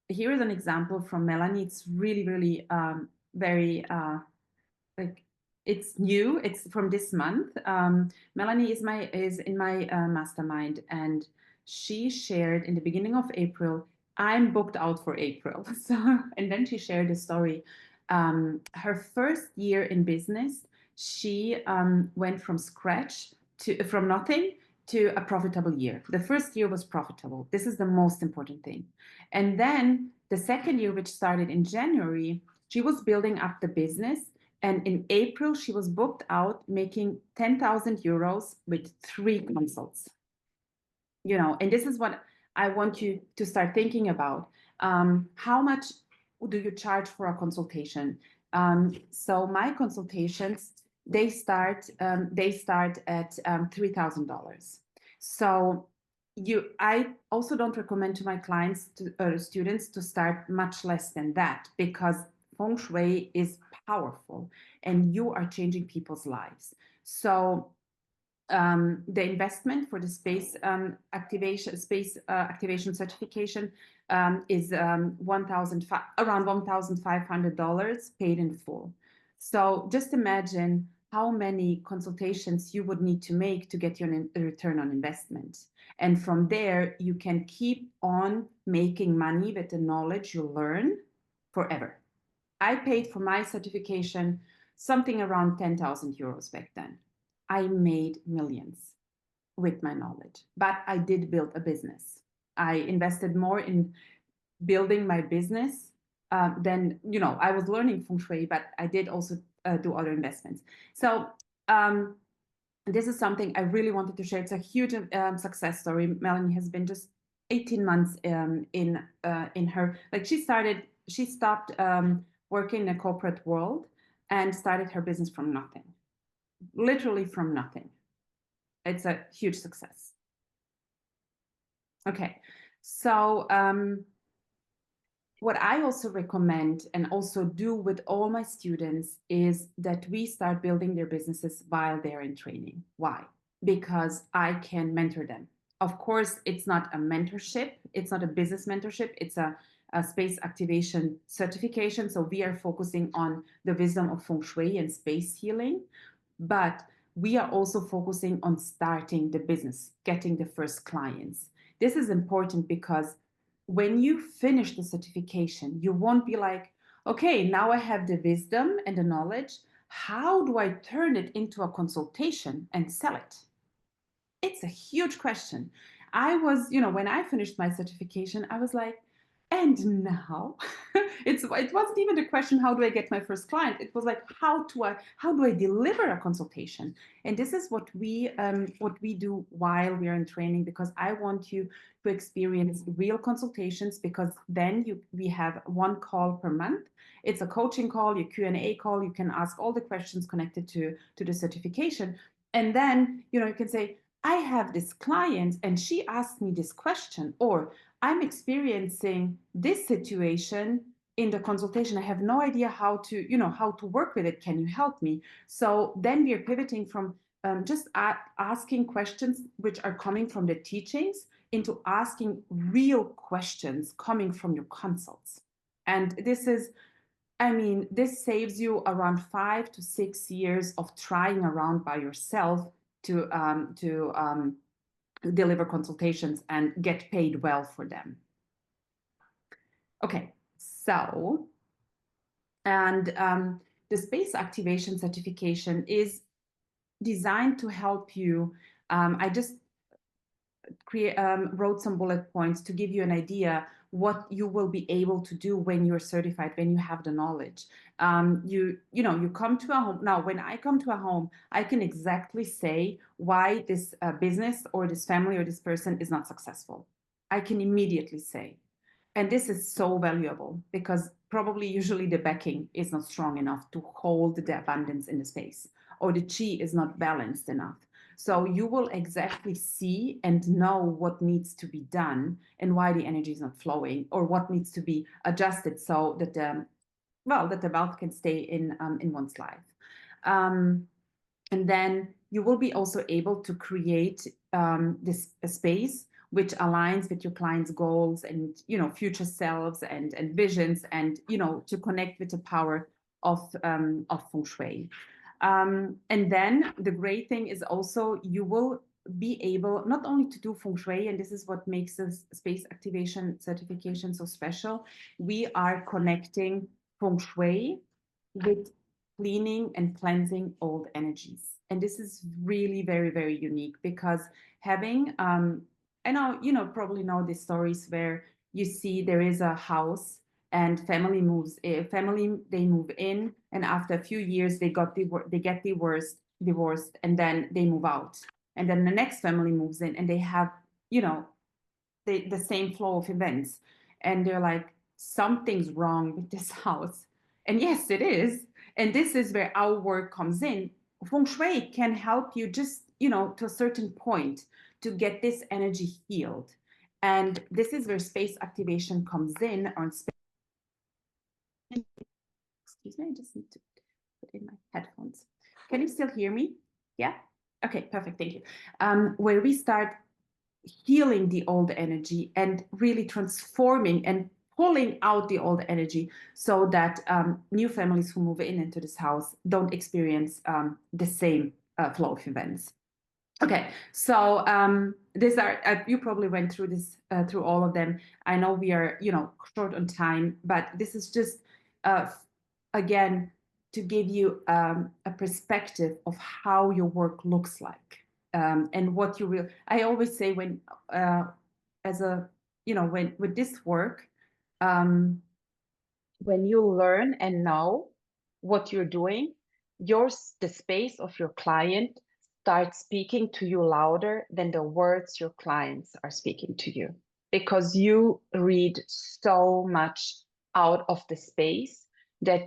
S2: Here is an example from Melanie. It's really, really very like, it's new. It's from this month. Melanie is in my mastermind, and she shared in the beginning of April. I'm booked out for April. So, and then she shared a story. Her first year in business, she went from nothing to a profitable year. The first year was profitable. This is the most important thing. And then the second year, which started in January, she was building up the business. And in April, she was booked out, making 10,000 euros with 3 consults. And this is what I want you to start thinking about. How much do you charge for a consultation? So my consultations, they start at $3,000. So I also don't recommend to my clients students to start much less than that, because Feng Shui is powerful and you are changing people's lives. So the investment for the space activation certification is around $1,500 paid in full. So just imagine how many consultations you would need to make to get your return on investment. And from there, you can keep on making money with the knowledge you learn forever. I paid for my certification something around 10,000 euros back then. I made millions with my knowledge, but I did build a business. I invested more in building my business than, I was learning Feng Shui, but I did also do other investments. So this is something I really wanted to share. It's a huge success story. Melanie has been just 18 months in her, like she stopped working in a corporate world and started her business from nothing, literally from nothing. It's a huge success. Okay, so what I also recommend and also do with all my students is that we start building their businesses while they're in training. Why? Because I can mentor them. Of course, it's not a mentorship. It's not a business mentorship. It's a space activation certification. So we are focusing on the wisdom of Feng Shui and space healing. But we are also focusing on starting the business, getting the first clients. This is important because when you finish the certification, you won't be like, okay, now I have the wisdom and the knowledge. How do I turn it into a consultation and sell it? It's a huge question. I was, when I finished my certification, I was like, and now it wasn't even the question, how do I get my first client? It was like, how do I deliver a consultation? And this is what we do while we are in training, because I want you to experience real consultations, because then we have one call per month. It's a coaching call, your Q&A call. You can ask all the questions connected to the certification. And then, you can say, I have this client and she asked me this question, or I'm experiencing this situation in the consultation. I have no idea how to work with it. Can you help me? So then we are pivoting from just asking questions which are coming from the teachings into asking real questions coming from your consults. And this saves you around 5 to 6 years of trying around by yourself to deliver consultations and get paid well for them. Okay, so, and the space activation certification is designed to help you. I just wrote some bullet points to give you an idea what you will be able to do when you're certified, when you have the knowledge. You come to a home. Now, when I come to a home, I can exactly say why this business or this family or this person is not successful. I can immediately say. And this is so valuable because probably usually the backing is not strong enough to hold the abundance in the space, or the chi is not balanced enough. So you will exactly see and know what needs to be done and why the energy is not flowing, or what needs to be adjusted so that the wealth can stay in one's life. And then you will be also able to create this space which aligns with your client's goals and future selves and visions, and to connect with the power of Feng Shui. And then the great thing is also you will be able not only to do Feng Shui, and this is what makes this space activation certification so special. We are connecting Feng Shui with cleaning and cleansing old energies. And this is really very, very unique, because having, I know, probably know the stories where you see there is a house and they move in, and after a few years they get divorced, and then they move out, and then the next family moves in, and they have the same flow of events, and they're like, something's wrong with this house. And yes, it is. And this is where our work comes in. Feng Shui can help you just to a certain point to get this energy healed. And this is where space activation comes in, or space. Excuse me, I just need to put in my headphones. Can you still hear me? Yeah? Okay, perfect, thank you. Where we start healing the old energy and really transforming and pulling out the old energy, so that new families who move into this house don't experience the same flow of events. Okay, so these are, you probably went through this, through all of them. I know we are, short on time, but this is just, again, to give you a perspective of how your work looks like, and what you will. I always say when, when with this work, when you learn and know what you're doing, the space of your client starts speaking to you louder than the words your clients are speaking to you, because you read so much out of the space that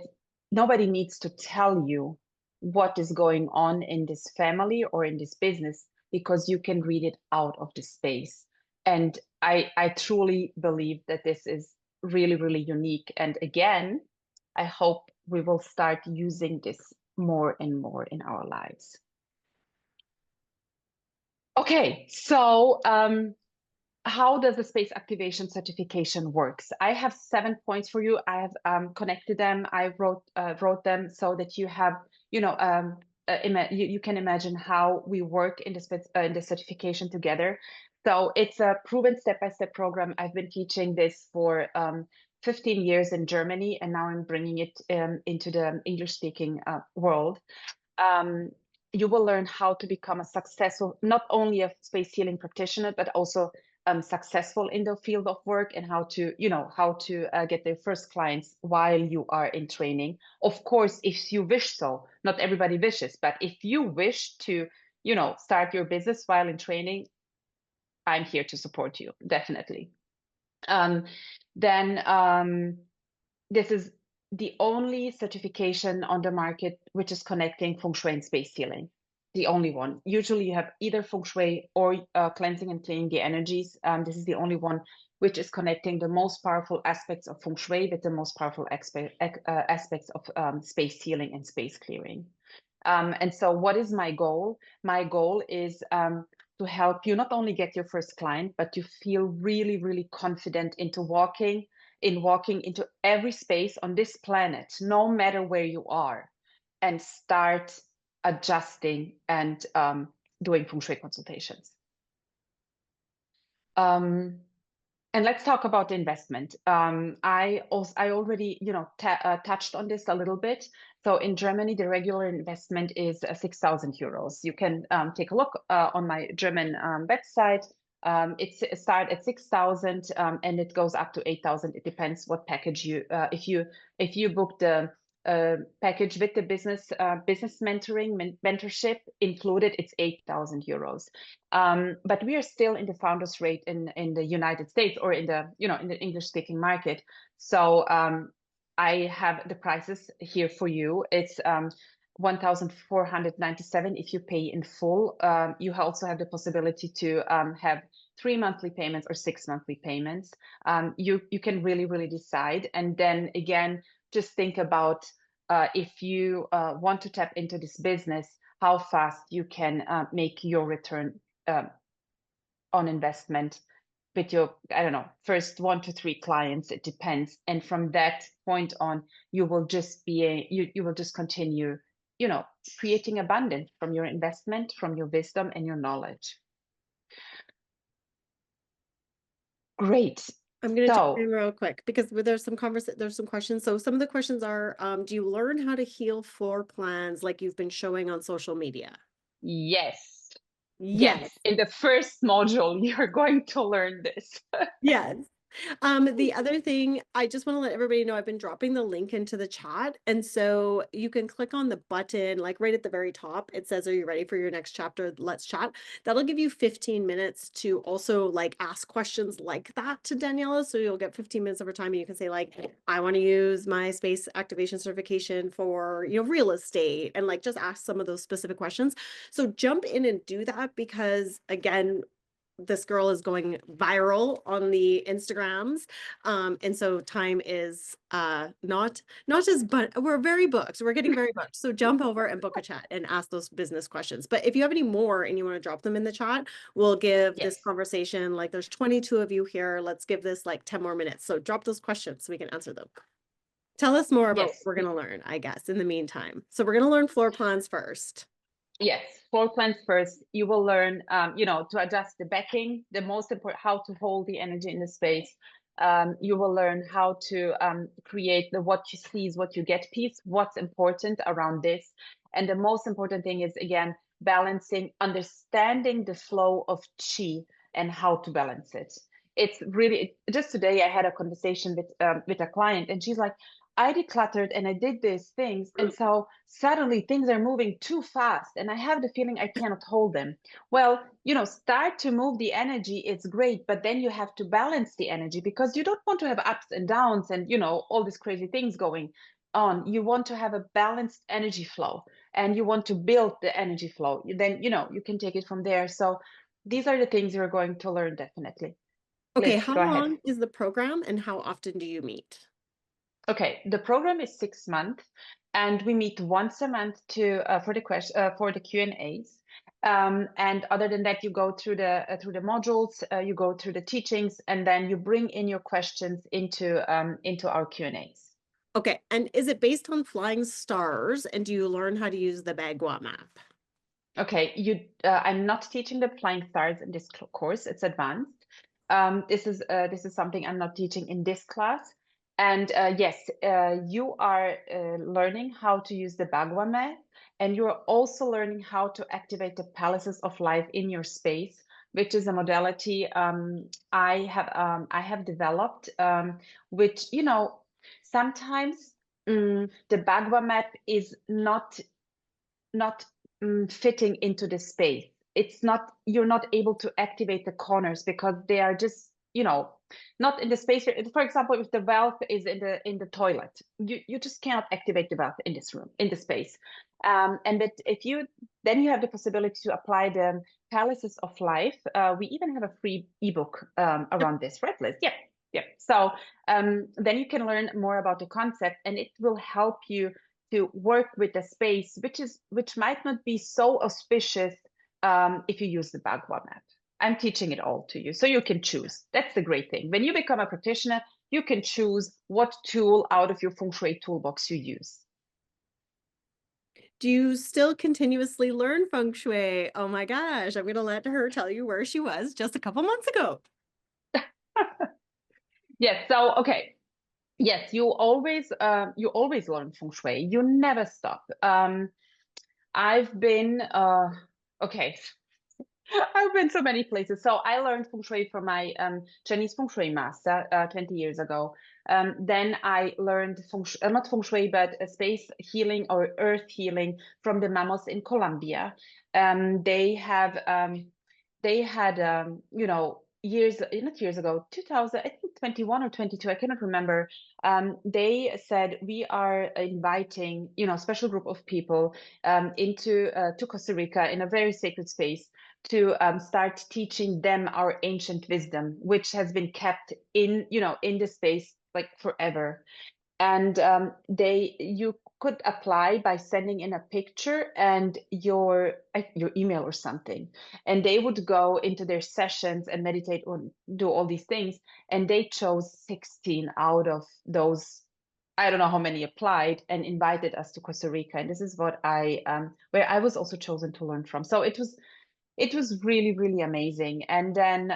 S2: nobody needs to tell you what is going on in this family or in this business, because you can read it out of the space. And I truly believe that this is really, really unique. And again, I hope we will start using this more and more in our lives. Okay, so how does the space activation certification works? I have 7 points for you. I have connected them. I wrote them so that you have, you can imagine how we work in the certification together. So it's a proven step-by-step program. I've been teaching this for 15 years in Germany, and now I'm bringing it into the English-speaking world. You will learn how to become a successful, not only a space healing practitioner, but also successful in the field of work, and how to get their first clients while you are in training. Of course, if you wish so, not everybody wishes, but if you wish to, start your business while in training, I'm here to support you, definitely. This is the only certification on the market which is connecting Feng Shui and space healing. The only one. Usually you have either Feng Shui or cleansing and cleaning the energies. This is the only one which is connecting the most powerful aspects of Feng Shui with the most powerful aspects of space healing and space clearing. And so what is my goal? My goal is to help you not only get your first client, but to feel really, really confident into walking into every space on this planet, no matter where you are, and start adjusting and doing Feng Shui consultations. And let's talk about the investment. I already, touched on this a little bit. So in Germany, the regular investment is 6,000 euros. You can take a look on my German website. It's start at 6,000 and it goes up to 8,000. It depends what package if you book the package with the business mentorship included, it's 8,000 euros. But we are still in the founders rate in the United States, or in the in the English speaking market. So I have the prices here for you. It's 1,497 if you pay in full. You also have the possibility to have 3 monthly payments or 6 monthly payments. You can really decide. And then again, just think about if you want to tap into this business, how fast you can make your return on investment with your, I don't know, first 1 to 3 clients. It depends. And from that point on, you will just you will just continue, creating abundance from your investment, from your wisdom and your knowledge. Great.
S1: I'm going to jump in real quick because there's some questions. So some of the questions are, do you learn how to heal floor plans like you've been showing on social media?
S2: Yes. In the first module, you're going to learn this.
S1: Yes. The other thing, I just want to let everybody know, I've been dropping the link into the chat. And so you can click on the button, like right at the very top. It says, are you ready for your next chapter? Let's chat. That'll give you 15 minutes to also like ask questions like that to Danijela. So you'll get 15 minutes of her time and you can say like, I want to use my space activation certification for, real estate, and like just ask some of those specific questions. So jump in and do that, because again, this girl is going viral on the Instagrams. And so time is not just, but we're very booked. We're getting very booked. So jump over and book a chat and ask those business questions. But if you have any more and you want to drop them in the chat, we'll give this conversation, like there's 22 of you here. Let's give this like 10 more minutes. So drop those questions so we can answer them. Tell us more about what we're going to learn, I guess, in the meantime. So we're going to learn floor plans first.
S2: Yes, floor plans first. You will learn, to adjust the backing, the most important, how to hold the energy in the space. You will learn how to create the what you see is what you get piece, what's important around this. And the most important thing is, again, balancing, understanding the flow of chi and how to balance it. It's really, just today I had a conversation with a client, and she's like, I decluttered and I did these things. And so suddenly things are moving too fast and I have the feeling I cannot hold them. Well, start to move the energy. It's great, but then you have to balance the energy because you don't want to have ups and downs and, all these crazy things going on. You want to have a balanced energy flow and you want to build the energy flow. Then, you can take it from there. So these are the things you're going to learn definitely.
S1: Okay,
S2: Let's
S1: how
S2: go ahead.
S1: long is the program and how often do you meet?
S2: Okay, the program is 6 months, and we meet once a month for the Q&As. And other than that, you go through the modules, you go through the teachings, and then you bring in your questions into our Q&As.
S1: Okay, and is it based on flying stars? And do you learn how to use the Bagua map?
S2: Okay, I'm not teaching the flying stars in this course. It's advanced. This is something I'm not teaching in this class. And yes, you are learning how to use the Bagua map, and you're also learning how to activate the palaces of life in your space, which is a modality I have developed, which sometimes the Bagua map is not fitting into the space. You're not able to activate the corners because they are just not in the space. For example, if the valve is in the toilet, you just cannot activate the valve in this room, in the space. And that if you then you have the possibility to apply the palaces of life. We even have a free ebook around this, right, Liz? Yeah. So then you can learn more about the concept, and it will help you to work with the space, which might not be so auspicious if you use the Bagua map. I'm teaching it all to you, so you can choose. That's the great thing. When you become a practitioner, you can choose what tool out of your Feng Shui toolbox you use.
S1: Do you still continuously learn Feng Shui? Oh my gosh, I'm going to let her tell you where she was just a couple months ago.
S2: Yes, so okay. Yes, you always learn Feng Shui. You never stop. I've been okay. I've been so many places. So I learned Feng Shui from my Chinese Feng Shui master 20 years ago. Then I learned not Feng Shui, but space healing or earth healing from the mammals in Colombia. They had not years ago, 2000, I think 21 or 22, I cannot remember. They said we are inviting special group of people into to Costa Rica in a very sacred space to start teaching them our ancient wisdom, which has been kept in the space like forever. And you could apply by sending in a picture and your email or something, and they would go into their sessions and meditate or do all these things, and they chose 16 out of those. I don't know how many applied and invited us to Costa Rica, and this is what where I was also chosen to learn from. So it was really, really amazing. And then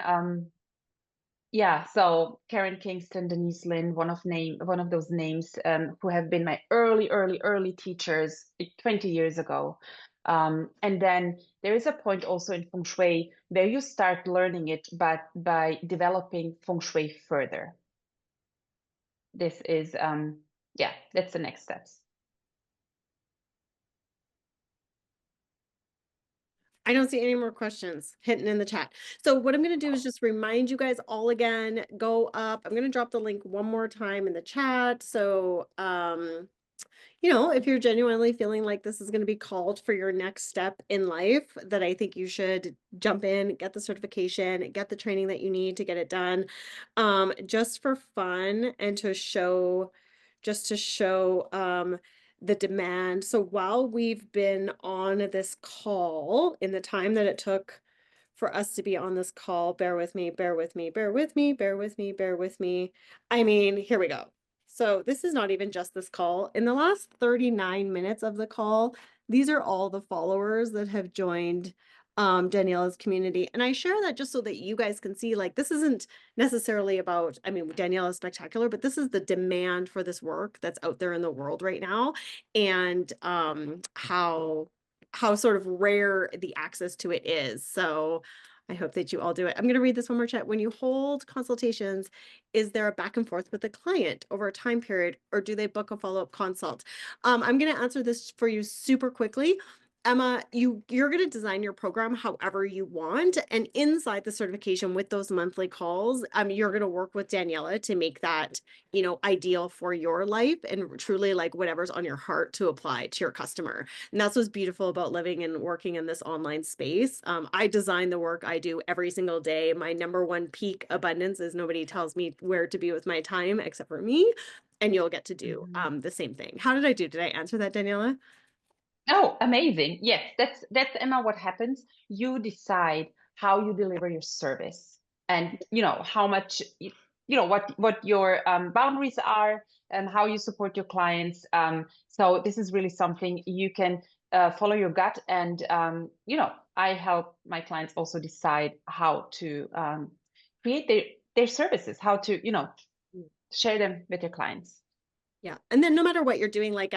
S2: yeah, so Karen Kingston, Denise Lin, one of those names who have been my early teachers 20 years ago. And then there is a point also in Feng Shui where you start learning it, but by developing Feng Shui further. This is that's the next steps.
S1: I don't see any more questions hitting in the chat. So what I'm going to do is just remind you guys all again, go up. I'm going to drop the link one more time in the chat. So, if you're genuinely feeling like this is going to be called for your next step in life, that I think you should jump in, get the certification, get the training that you need to get it done, just for fun and to show the demand. So while we've been on this call, in the time that it took for us to be on this call, bear with me. I mean, here we go. So this is not even just this call. In the last 39 minutes of the call, these are all the followers that have joined Daniela's community. And I share that just so that you guys can see, like, this isn't necessarily about, I mean, Daniela is spectacular, but this is the demand for this work that's out there in the world right now, and how sort of rare the access to it is. So I hope that you all do it. I'm going to read this one more chat. When you hold consultations, is there a back and forth with the client over a time period, or do they book a follow-up consult? I'm going to answer this for you super quickly. Emma, you're going to design your program however you want. And inside the certification with those monthly calls, you're going to work with Danijela to make that, ideal for your life and truly like whatever's on your heart to apply to your customer. And that's what's beautiful about living and working in this online space. I design the work I do every single day. My number one peak abundance is nobody tells me where to be with my time except for me. And you'll get to do the same thing. How did I do? Did I answer that, Danijela?
S2: Oh, amazing. Yes, that's Emma, what happens. You decide how you deliver your service and how much what your boundaries are and how you support your clients. So this is really something you can follow your gut, and I help my clients also decide how to create their services, how to share them with their clients.
S1: Yeah. And then no matter what you're doing, like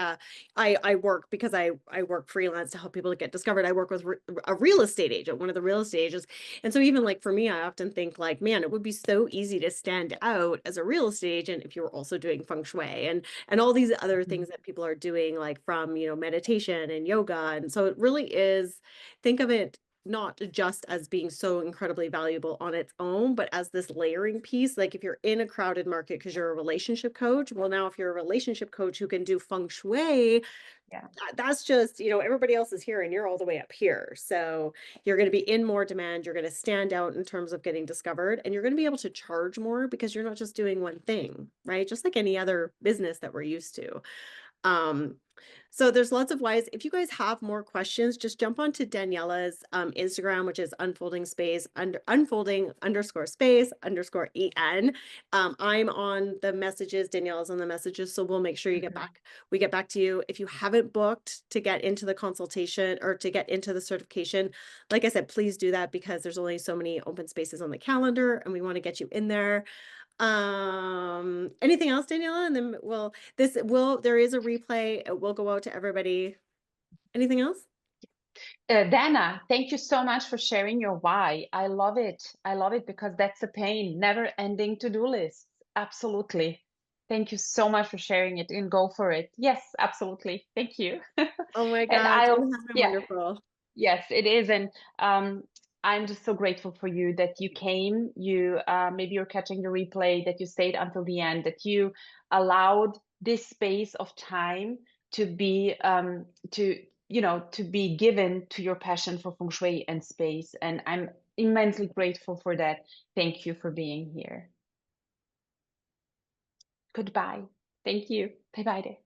S1: I work because I work freelance to help people to get discovered. I work with a real estate agent, one of the real estate agents. And so even like for me, I often think like, man, it would be so easy to stand out as a real estate agent if you were also doing feng shui and all these other things that people are doing, like from, meditation and yoga. And so it really is, think of it not just as being so incredibly valuable on its own, but as this layering piece. Like if you're in a crowded market because you're a relationship coach, well, now if you're a relationship coach who can do feng shui,
S2: Yeah.
S1: that's just, everybody else is here and you're all the way up here. So you're going to be in more demand. You're going to stand out in terms of getting discovered, and you're going to be able to charge more because you're not just doing one thing, right? Just like any other business that we're used to. So there's lots of ways. If you guys have more questions, just jump onto Danijela's Instagram, which is unfolding_space_en. I'm on the messages. Danijela's on the messages. So we'll make sure we get back to you. If you haven't booked to get into the consultation or to get into the certification, like I said, please do that because there's only so many open spaces on the calendar and we want to get you in there. Anything else, Danijela? And then there is a replay. It will go out to everybody. Anything else?
S2: Dana, thank you so much for sharing your why. I love it. I love it because that's a pain, never ending to-do lists. Absolutely. Thank you so much for sharing it, and go for it. Yes, absolutely. Thank you.
S1: Oh my
S2: And
S1: gosh, it has been
S2: yeah,
S1: wonderful.
S2: yes, it is. And I'm just so grateful for you that you came. You maybe you're catching the replay, that you stayed until the end, that you allowed this space of time to be to be given to your passion for feng shui and space. And I'm immensely grateful for that. Thank you for being here. Goodbye. Thank you. Bye bye.